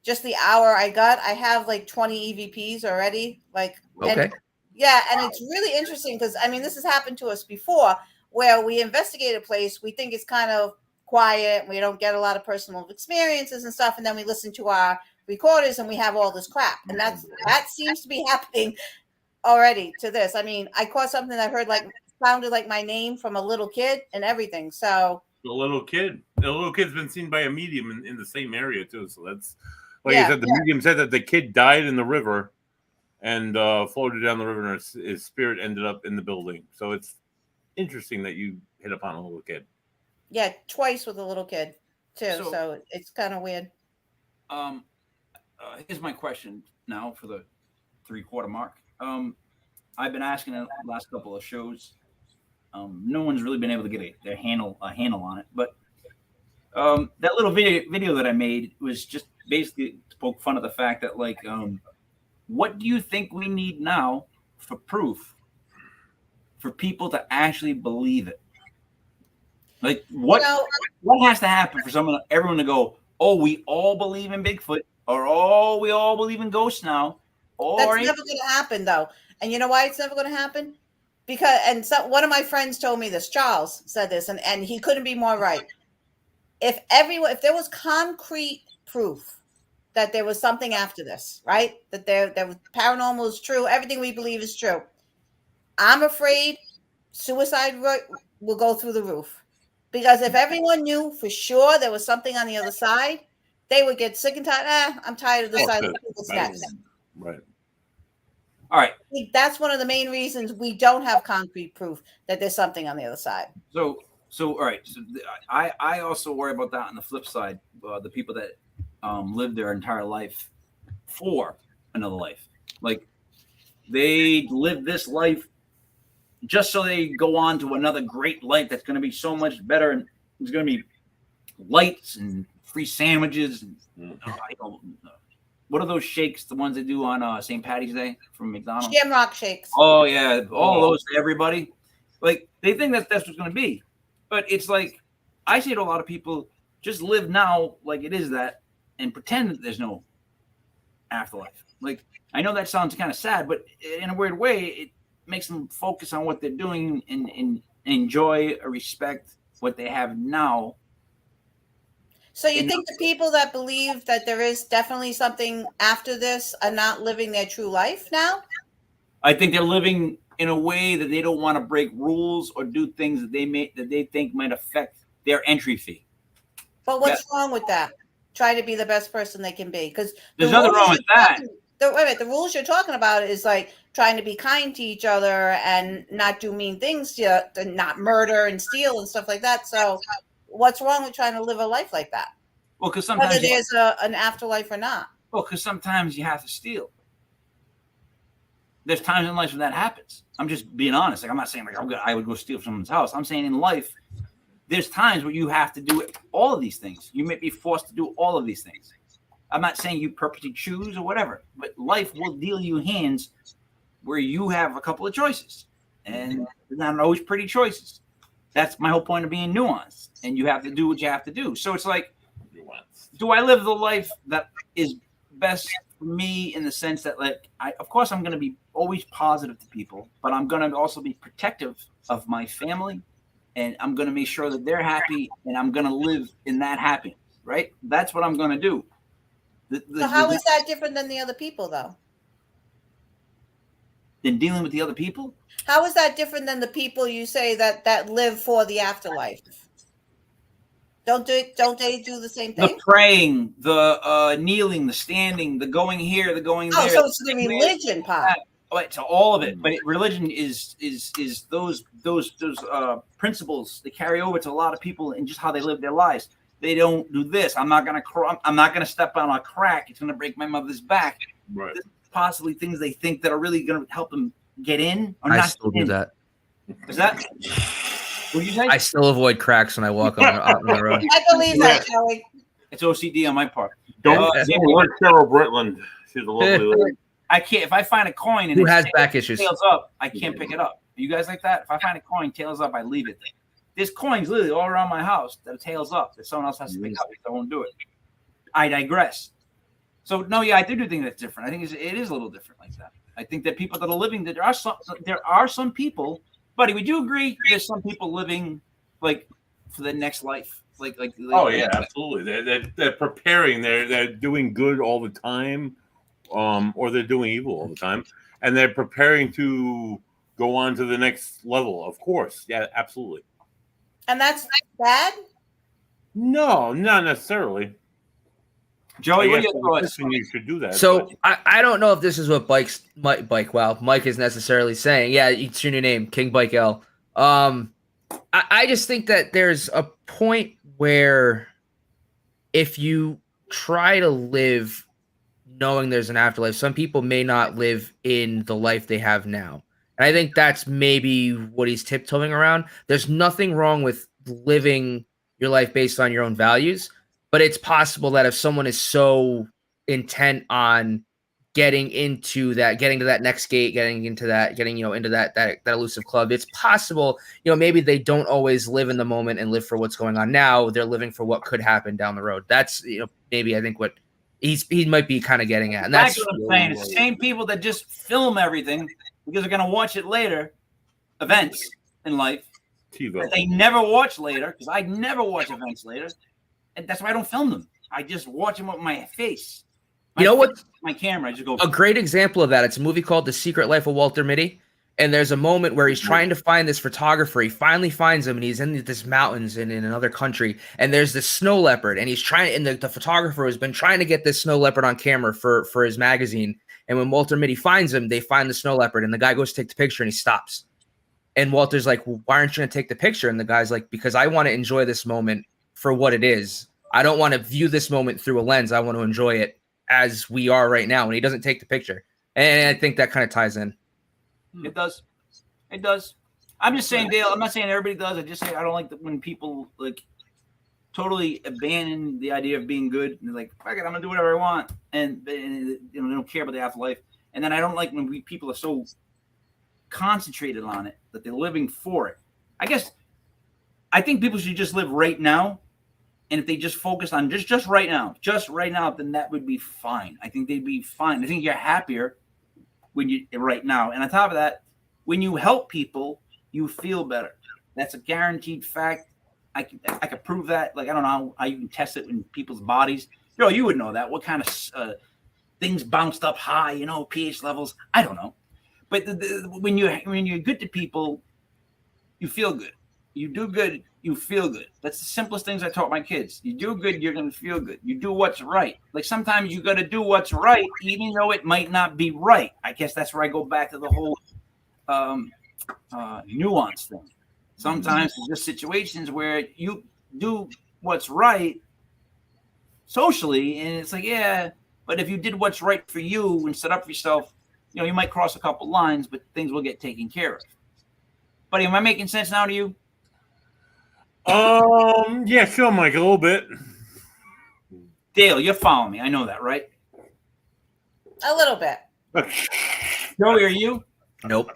just the hour I have like 20 EVPs already. Like, Okay. and it's really interesting because I mean, this has happened to us before where we investigate a place, we think it's kind of quiet, we don't get a lot of personal experiences and stuff, and then we listen to our recorders and we have all this crap, and that seems to be happening already to this. I mean, I caught something that sounded like my name from a little kid and everything. So the little kid's been seen by a medium in the same area too. So that's like I said, the medium said that the kid died in the river and floated down the river, and his spirit ended up in the building. So it's interesting that you hit upon a little kid. Yeah, twice with a little kid too. So it's kind of weird. Here's my question now for the 3/4 mark. I've been asking in the last couple of shows. No one's really been able to get a handle on it, but that little video that I made was just basically to poke fun at the fact that, like, what do you think we need now for proof for people to actually believe it? Like, what has to happen for everyone to go, oh, we all believe in Bigfoot, or oh, we all believe in ghosts now? That's never going to happen, though. And you know why it's never going to happen? Because one of my friends told me this. Charles said this, and he couldn't be more right. If there was concrete proof that there was something after this, right? That there was paranormal is true, everything we believe is true. I'm afraid suicide will go through the roof. Because if everyone knew for sure there was something on the other side, they would get sick and tired. I'm tired of this side. What's next? Right. All right. That's one of the main reasons we don't have concrete proof that there's something on the other side. So all right. So I also worry about that on the flip side. The people that live their entire life for another life, like they live this life just so they go on to another great life that's going to be so much better, and there's going to be lights and free sandwiches. And, what are those shakes? The ones they do on St. Patty's Day from McDonald's? Shamrock shakes. Oh yeah, all those to everybody. Like they think that's what's going to be, but it's like I say to a lot of people, just live now like it is that, and pretend that there's no afterlife. Like I know that sounds kind of sad, but in a weird way, it makes them focus on what they're doing and enjoy or respect what they have now. So you think the people that believe that there is definitely something after this are not living their true life now? I think they're living in a way that they don't want to break rules or do things that they think might affect their entry fee. But what's wrong with that? Try to be the best person they can be, because there's nothing wrong with that. The rules you're talking about is like trying to be kind to each other and not do mean things, and not murder and steal and stuff like that. So what's wrong with trying to live a life like that? Well, because sometimes whether there's an afterlife or not. Well, because sometimes you have to steal. There's times in life when that happens. I'm just being honest. Like I'm not saying like I would go steal someone's house. I'm saying in life, there's times where you have to do all of these things. You may be forced to do all of these things. I'm not saying you purposely choose or whatever, but life will deal you hands where you have a couple of choices, and they're not always pretty choices. That's my whole point of being nuanced, and you have to do what you have to do. So it's like, do I live the life that is best for me in the sense that, like, of course, I'm going to be always positive to people, but I'm going to also be protective of my family, and I'm going to make sure that they're happy, and I'm going to live in that happiness, right? That's what I'm going to do. So how is that different than the other people, though? Than dealing with the other people? How is that different than the people you say that live for the afterlife? Don't they do the same thing? The praying, the kneeling, the standing, the going here, the going there. Oh, so it's the religion part. Right, so all of it, but religion is those principles that carry over to a lot of people and just how they live their lives. They don't do this. I'm not gonna step on a crack. It's gonna break my mother's back. Right. This is possibly things they think that are really gonna help them get in or I not. still do that. Is that? What you say? I still avoid cracks when I walk on the road. I believe that, Joey. It's OCD on my part. Don't hurt Cheryl Britland. She's a lovely lady. I can't. If I find a coin and Who it has back issues? tails up, I can't pick it up. You guys like that? If I find a coin tails up, I leave it there. There's coins literally all around my house that are tails up that someone else has to pick up. I won't do it. I digress. So no, yeah, I do think that's different. I think it is a little different like that. I think that people that are living, that there are some people, buddy. Would you agree? There's some people living like for the next life. Like Oh yeah, absolutely. They're preparing. They're doing good all the time, or they're doing evil all the time, and they're preparing to go on to the next level. Of course, yeah, absolutely. And that's bad? No, not necessarily. Joey, what I do guess you I'm thoughts? thinking you should do that. So but- I don't know if this is what Mike is necessarily saying. Yeah, it's your new name, King Bike L. I just think that there's a point where if you try to live knowing there's an afterlife, some people may not live in the life they have now. And I think that's maybe what he's tiptoeing around. There's nothing wrong with living your life based on your own values, but it's possible that if someone is so intent on getting to that next gate, into that elusive club, it's possible, maybe they don't always live in the moment and live for what's going on now. They're living for what could happen down the road. That's, maybe I think what he might be kind of getting at. And that's what I'm saying. It's the same people that just film everything because they're going to watch it later, events in life that they never watch later, because I never watch events later. And that's why I don't film them. I just watch them with my face. My camera, I just go. A great example of that, it's a movie called The Secret Life of Walter Mitty. And there's a moment where he's trying to find this photographer. He finally finds him, and he's in this mountains in another country. And there's this snow leopard, and he's trying. And the photographer has been trying to get this snow leopard on camera for his magazine. And when Walter Mitty finds him, they find the snow leopard, and the guy goes to take the picture, and he stops. And Walter's like, well, "Why aren't you going to take the picture?" And the guy's like, "Because I want to enjoy this moment for what it is. I don't want to view this moment through a lens. I want to enjoy it as we are right now." And he doesn't take the picture, and I think that kind of ties in. It does. It does. I'm just saying, Dale, I'm not saying everybody does. I just say I don't like that when people like totally abandon the idea of being good. And they're like, fuck it, I'm gonna do whatever I want, and they don't care about the afterlife. And then I don't like when people are so concentrated on it that they're living for it. I think people should just live right now. And if they just focus on just right now, then that would be fine. I think they'd be fine. I think you're happier when you right now. And on top of that, when you help people, you feel better. That's a guaranteed fact. I could prove that. Like, I don't know how you can test it in people's bodies. You would know that. What kind of things bounced up high, pH levels. I don't know. But when you're good to people, you feel good. You do good, you feel good. That's the simplest things I taught my kids. You do good, you're going to feel good. You do what's right. Like sometimes you got to do what's right, even though it might not be right. I guess that's where I go back to the whole nuance thing. Sometimes there's just situations where you do what's right socially, and it's like, yeah, but if you did what's right for you and set up for yourself, you might cross a couple lines, but things will get taken care of. Buddy, am I making sense now to you? Yeah, sure, Mike, a little bit. Dale, you're following me. I know that, right? A little bit. Joey, are you? Nope.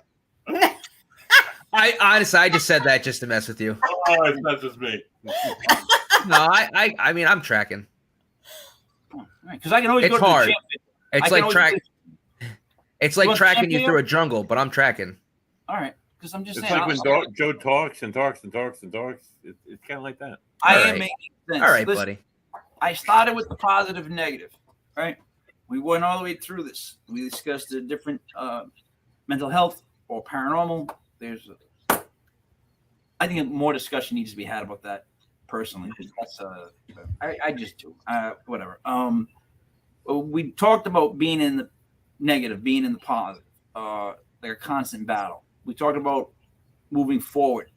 I just said that just to mess with you. Oh, it's not just me. No, I mean, I'm tracking. Because I can always It's go to hard. the gym. It's like tracking you through a jungle, but I'm tracking. All right. Because I'm just It's saying. like when Joe talks and talks and talks and talks. It's kind of like that. I All am right. making sense. All right, Listen, buddy. I started with the positive and negative, right? We went all the way through this. We discussed the different mental health or paranormal. I think more discussion needs to be had about that personally. That's I just do whatever. We talked about being in the negative, being in the positive. like a constant battle. We talked about moving forward,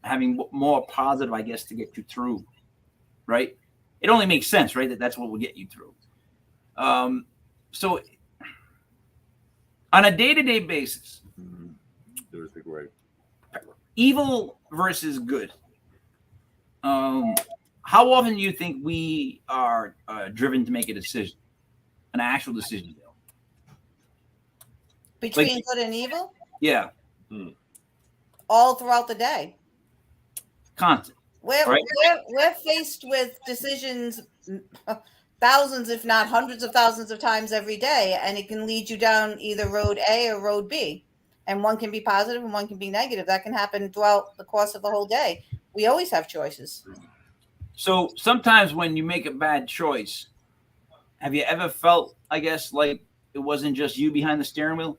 having more positive, I guess, to get you through, right? It only makes sense, right? That's what will get you through. So on a day-to-day basis, evil versus good. How often do you think we are driven to make a decision, an actual decision? Between good and evil? Yeah. All throughout the day. Constant. We're faced with decisions thousands, if not hundreds of thousands of times every day, and it can lead you down either road A or road B. And one can be positive and one can be negative. That can happen throughout the course of the whole day. We always have choices. So sometimes when you make a bad choice, have you ever felt, I guess, like it wasn't just you behind the steering wheel?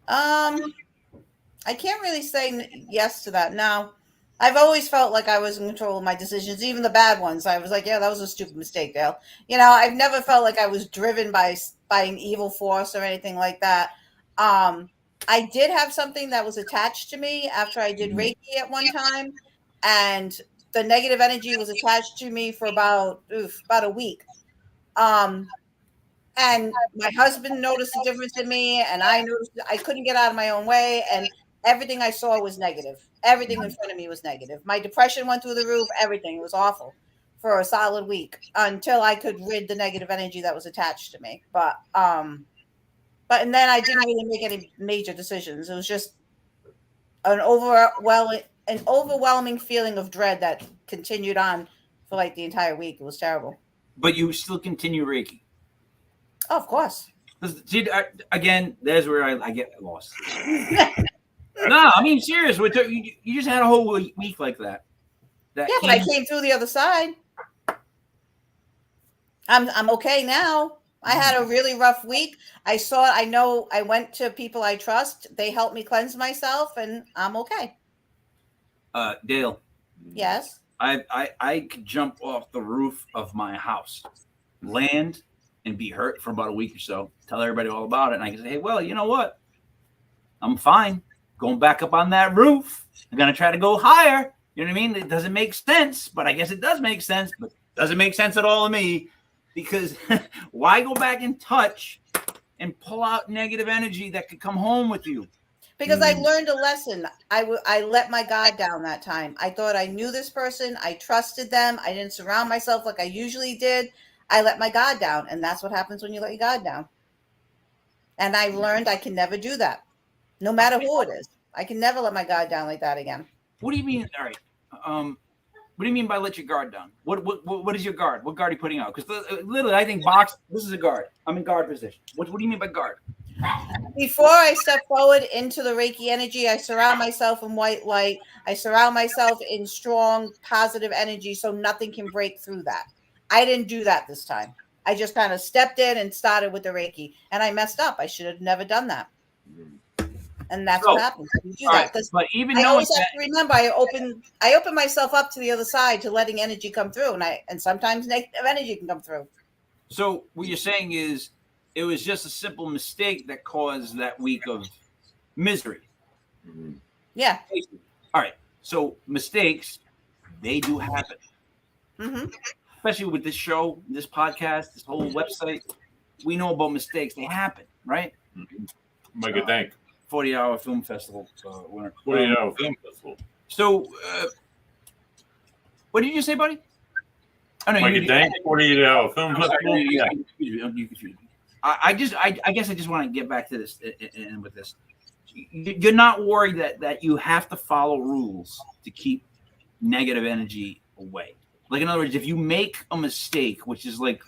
I can't really say yes to that. No, I've always felt like I was in control of my decisions, even the bad ones. I was like, yeah, that was a stupid mistake, Dale. You know, I've never felt like I was driven by an evil force or anything like that. I did have something that was attached to me after I did Reiki at one time, and the negative energy was attached to me for about a week. And my husband noticed the difference in me, and I noticed I couldn't get out of my own way, and everything I saw was negative. Everything in front of me was negative. My depression went through the roof. Everything was awful for a solid week until I could rid the negative energy that was attached to me. But and then I didn't really make any major decisions. It was just an overwhelming feeling of dread that continued on for like the entire week. It was terrible. But you still continue Reiki. Oh, of course. See, again, there's where I get lost. No, I mean, serious. You just had a whole week like that. Yeah, but I came through the other side. I'm okay now. I had a really rough week. I went to people I trust. They helped me cleanse myself, and I'm okay. Dale. Yes. I could jump off the roof of my house, land, and be hurt for about a week or so. Tell everybody all about it, and I can say, hey, well, you know what? I'm fine. Going back up on that roof. I'm gonna try to go higher. You know what I mean? It doesn't make sense, but I guess it does make sense. But it doesn't make sense at all to me. Because why go back and touch and pull out negative energy that could come home with you? Because I learned a lesson. I let my guard down that time. I thought I knew this person. I trusted them. I didn't surround myself like I usually did. I let my guard down. And that's what happens when you let your guard down. And I learned I can never do that. No matter who it is. I can never let my guard down like that again. What do you mean? All right. What do you mean by let your guard down? What is your guard? What guard are you putting out? Because literally, I think this is a guard. I'm in guard position. What do you mean by guard? Before I step forward into the Reiki energy, I surround myself in white light. I surround myself in strong, positive energy so nothing can break through that. I didn't do that this time. I just kind of stepped in and started with the Reiki. And I messed up. I should have never done that. And that's what happens. You do that. But even I always have to remember, I open myself up to the other side to letting energy come through, and sometimes negative energy can come through. So what you're saying is, it was just a simple mistake that caused that week of misery. Yeah. All right. So mistakes, they do happen. Especially with this show, this podcast, this whole website, we know about mistakes. They happen, right? Make a thank. 40-hour film festival winner. 40-hour film festival. So, what did you say, buddy? Oh, no, Make a thank. 48-hour film festival. Yeah. You confused me. I guess I just want to get back to this and with this. You're not worried that you have to follow rules to keep negative energy away. Like, in other words, if you make a mistake, which is like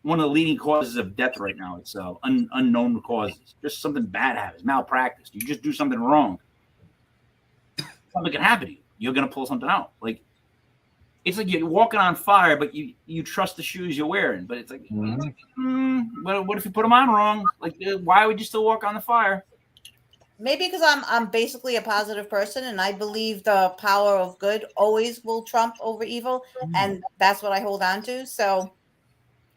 one of the leading causes of death right now, it's unknown causes. Just something bad happens, malpractice. You just do something wrong. Something can happen to you. You're gonna pull something out. Like, it's like you're walking on fire, but you trust the shoes you're wearing. But it's like, what if you put them on wrong? Like, why would you still walk on the fire? Maybe because I'm basically a positive person, and I believe the power of good always will trump over evil, and that's what I hold on to. So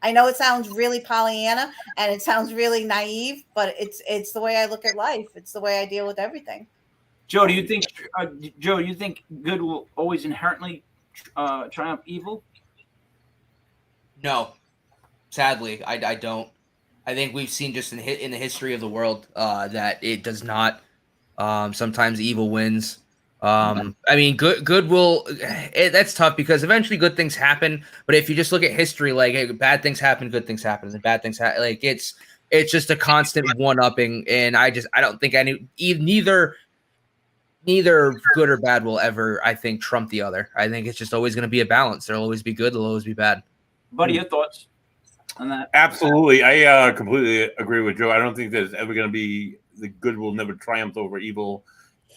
I know it sounds really Pollyanna and it sounds really naive, but it's the way I look at life. It's the way I deal with everything. Joe, do you think good will always inherently triumph evil? No, sadly, I don't. I think we've seen just in the history of the world that it does not. Sometimes evil wins. I mean, good will. That's tough because eventually good things happen. But if you just look at history, like bad things happen, good things happen, and bad things happen. Like it's just a constant one-upping, and I don't think neither good or bad will ever, I think, trump the other. I think it's just always going to be a balance. There'll always be good. There'll always be bad. Buddy, your thoughts on that? Absolutely. I completely agree with Joe. I don't think there's ever going to be the good will never triumph over evil.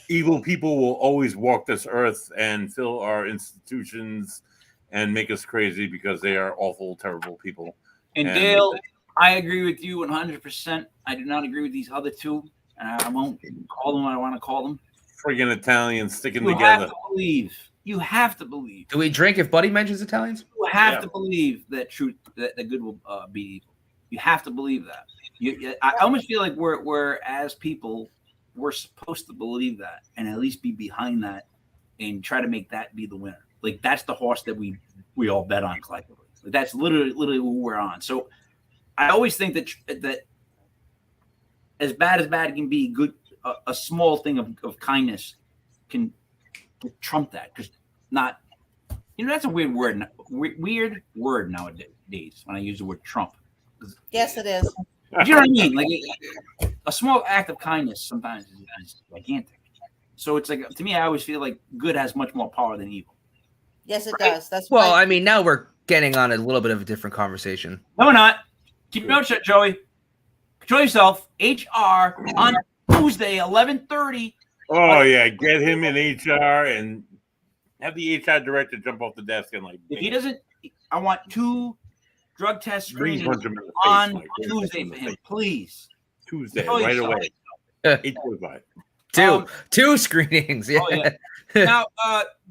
Evil people will always walk this earth and fill our institutions and make us crazy because they are awful, terrible people. And Dale, I agree with you 100%. I do not agree with these other two. I won't call them what I want to call them. Friggin' Italians sticking You together. have to believe. You have to believe. Do we drink if Buddy mentions Italians? You have to believe that the good will be evil. You have to believe that. I almost feel like we're as people, we're supposed to believe that and at least be behind that and try to make that be the winner. Like that's the horse that we all bet on collectively. Like, that's literally who we're on. So I always think that as bad can be, good a small thing of kindness can trump that, because not, that's a weird word. Weird word nowadays when I use the word trump. Yes, it is. Do you know what I mean? Like a small act of kindness sometimes is gigantic. So it's like, to me, I always feel like good has much more power than evil. Yes, it does. That's well, I mean, now we're getting on a little bit of a different conversation. No, we're not. Keep your notes, Joey. Control yourself. HR on Tuesday, 11:30. Oh yeah, get him in HR and have the HR director jump off the desk and like. If he doesn't, I want 2 drug test screenings on Tuesday for him, please. Tuesday, right away. 8:45. Two screenings. Yeah. Oh, yeah. Now,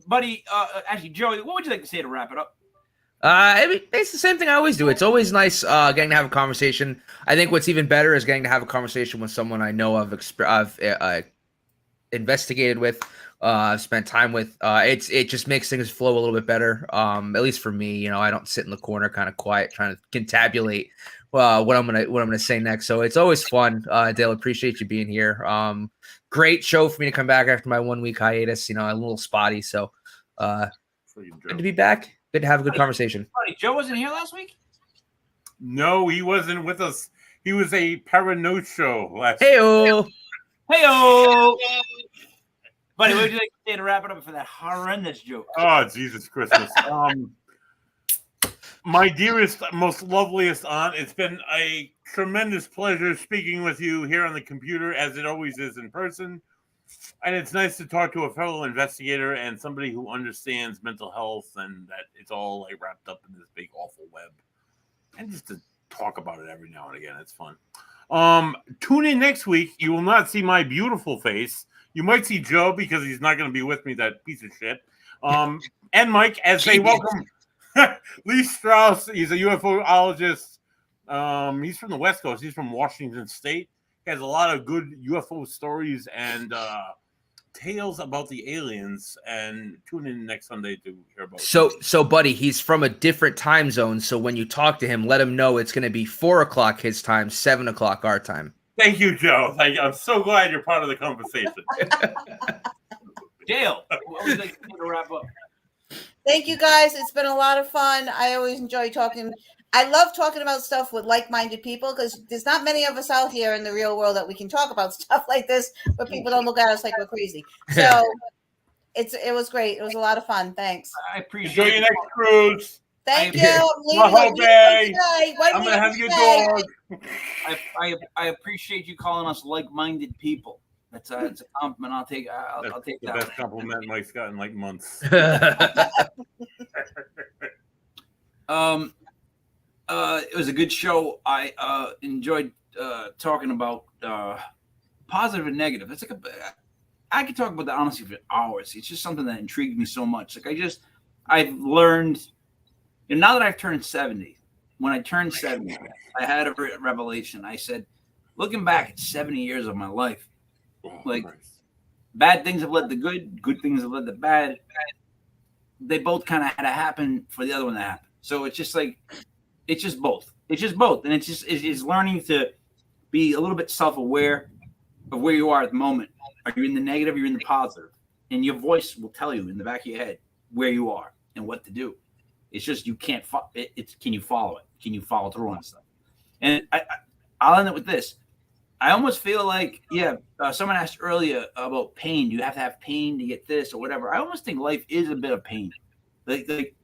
buddy, actually, Joey, what would you like to say to wrap it up? I mean, it's the same thing I always do. It's always nice getting to have a conversation. I think what's even better is getting to have a conversation with someone I know I've investigated with, spent time with. It just makes things flow a little bit better. At least for me, I don't sit in the corner kind of quiet trying to confabulate what I'm gonna say next. So it's always fun. Dale, appreciate you being here. Great show for me to come back after my 1 week hiatus. A little spotty, so good to be back. Good to have a good conversation. Buddy, Joe wasn't here last week? No, he wasn't with us. He was a Parano show last week. Hey-o. Buddy, what would you like to say to wrap it up for that horrendous joke? Oh, Jesus Christmas. My dearest, most loveliest aunt, it's been a tremendous pleasure speaking with you here on the computer, as it always is in person. And it's nice to talk to a fellow investigator and somebody who understands mental health and that it's all like wrapped up in this big awful web. And just to talk about it every now and again, it's fun. Tune in next week. You will not see my beautiful face. You might see Joe because he's not going to be with me, that piece of shit. And Mike, as they welcome Lee Strauss. He's a UFOologist. He's from the West Coast. He's from Washington State. He has a lot of good UFO stories and tales about the aliens. And tune in next Sunday to hear about. So, buddy, he's from a different time zone. So when you talk to him, let him know it's going to be 4:00 his time, 7:00 our time. Thank you, Joe. I'm so glad you're part of the conversation. Dale, what would you like to wrap up? Thank you, guys. It's been a lot of fun. I always enjoy talking. I love talking about stuff with like-minded people because there's not many of us out here in the real world that we can talk about stuff like this, but people don't look at us like we're crazy. So it was great. It was a lot of fun. Thanks. I appreciate Enjoy your next cruise. Thank you. I'm going to have your dog. I appreciate you calling us like-minded people. It's a compliment. I'll take that. The best compliment Mike's gotten in like months. It was a good show. I enjoyed talking about positive and negative. It's like I could talk about that honestly for hours. It's just something that intrigued me so much. Like I've learned, now that I've turned 70, when I turned 70, I had a revelation. I said, looking back at 70 years of my life, like bad things have led to good, good things have led to bad. They both kind of had to happen for the other one to happen. So it's just like, it's just both. It's just both. And it's learning to be a little bit self-aware of where you are at the moment. Are you in the negative? You're in the positive. And your voice will tell you in the back of your head where you are and what to do. It's just you can't. It's can you follow it? Can you follow through on stuff? And I'll end it with this. I almost feel like, someone asked earlier about pain. Do you have to have pain to get this or whatever? I almost think life is a bit of pain. Like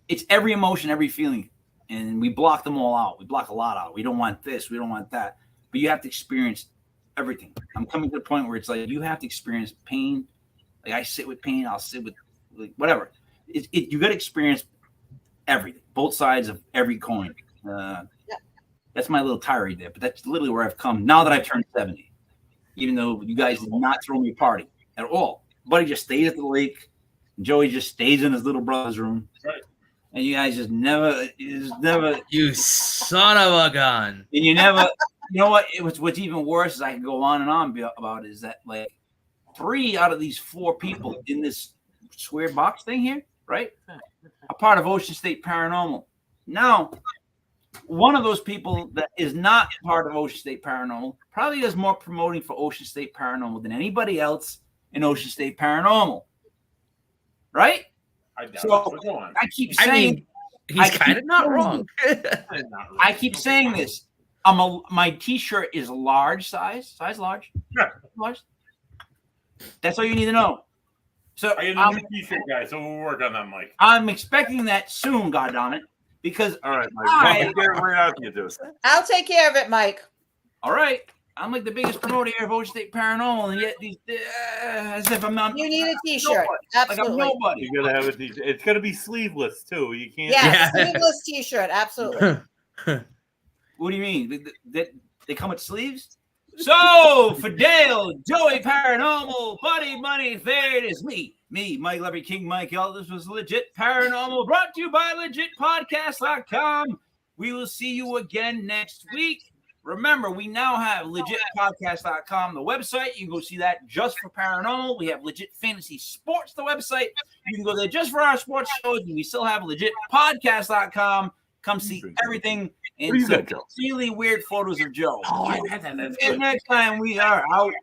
it's every emotion, every feeling, and we block them all out. We block a lot out. We don't want this. We don't want that. But you have to experience everything. I'm coming to the point where it's like you have to experience pain. Like I sit with pain. I'll sit with like whatever. You got to experience everything, both sides of every coin. That's my little tirade there, but that's literally where I've come now that I've turned 70. Even though you guys did not throw me a party at all, Buddy just stays at the lake, and Joey just stays in his little brother's room, right. And you guys just never. You son of a gun! And you never. You know what? What's even worse is I can go on and on about is that like 3 out of these 4 people in this square box thing here, right, are part of Ocean State Paranormal. Now, one of those people that is not part of Ocean State Paranormal probably does more promoting for Ocean State Paranormal than anybody else in Ocean State Paranormal, right? I keep saying, he's kind of not wrong. I keep saying this. My T-shirt is large size large. Yeah. Large. That's all you need to know. So I get a new T-shirt, guy. So we'll work on that, Mike. I'm expecting that soon. Goddammit. Because all right, Mike. I'll take care of it, Mike. All right. I'm like the biggest promoter here of Ocean State Paranormal, and yet these as if I'm not. You need a T-shirt. Absolutely. Like I'm nobody. You gotta have a T-shirt. It's gonna be sleeveless too. You can't. Yeah, sleeveless T-shirt. Absolutely. What do you mean? They come with sleeves? So for Dale, Joey Paranormal, Buddy Money, there it is. Me, Mike Levy, King Mike. Y'all, this was Legit Paranormal, brought to you by LegitPodcast.com. We will see you again next week. Remember, we now have LegitPodcast.com, the website. You can go see that just for paranormal. We have Legit Fantasy Sports, the website. You can go there just for our sports shows. And we still have LegitPodcast.com. Come see everything. And some really weird photos of Joe. And next time we are out.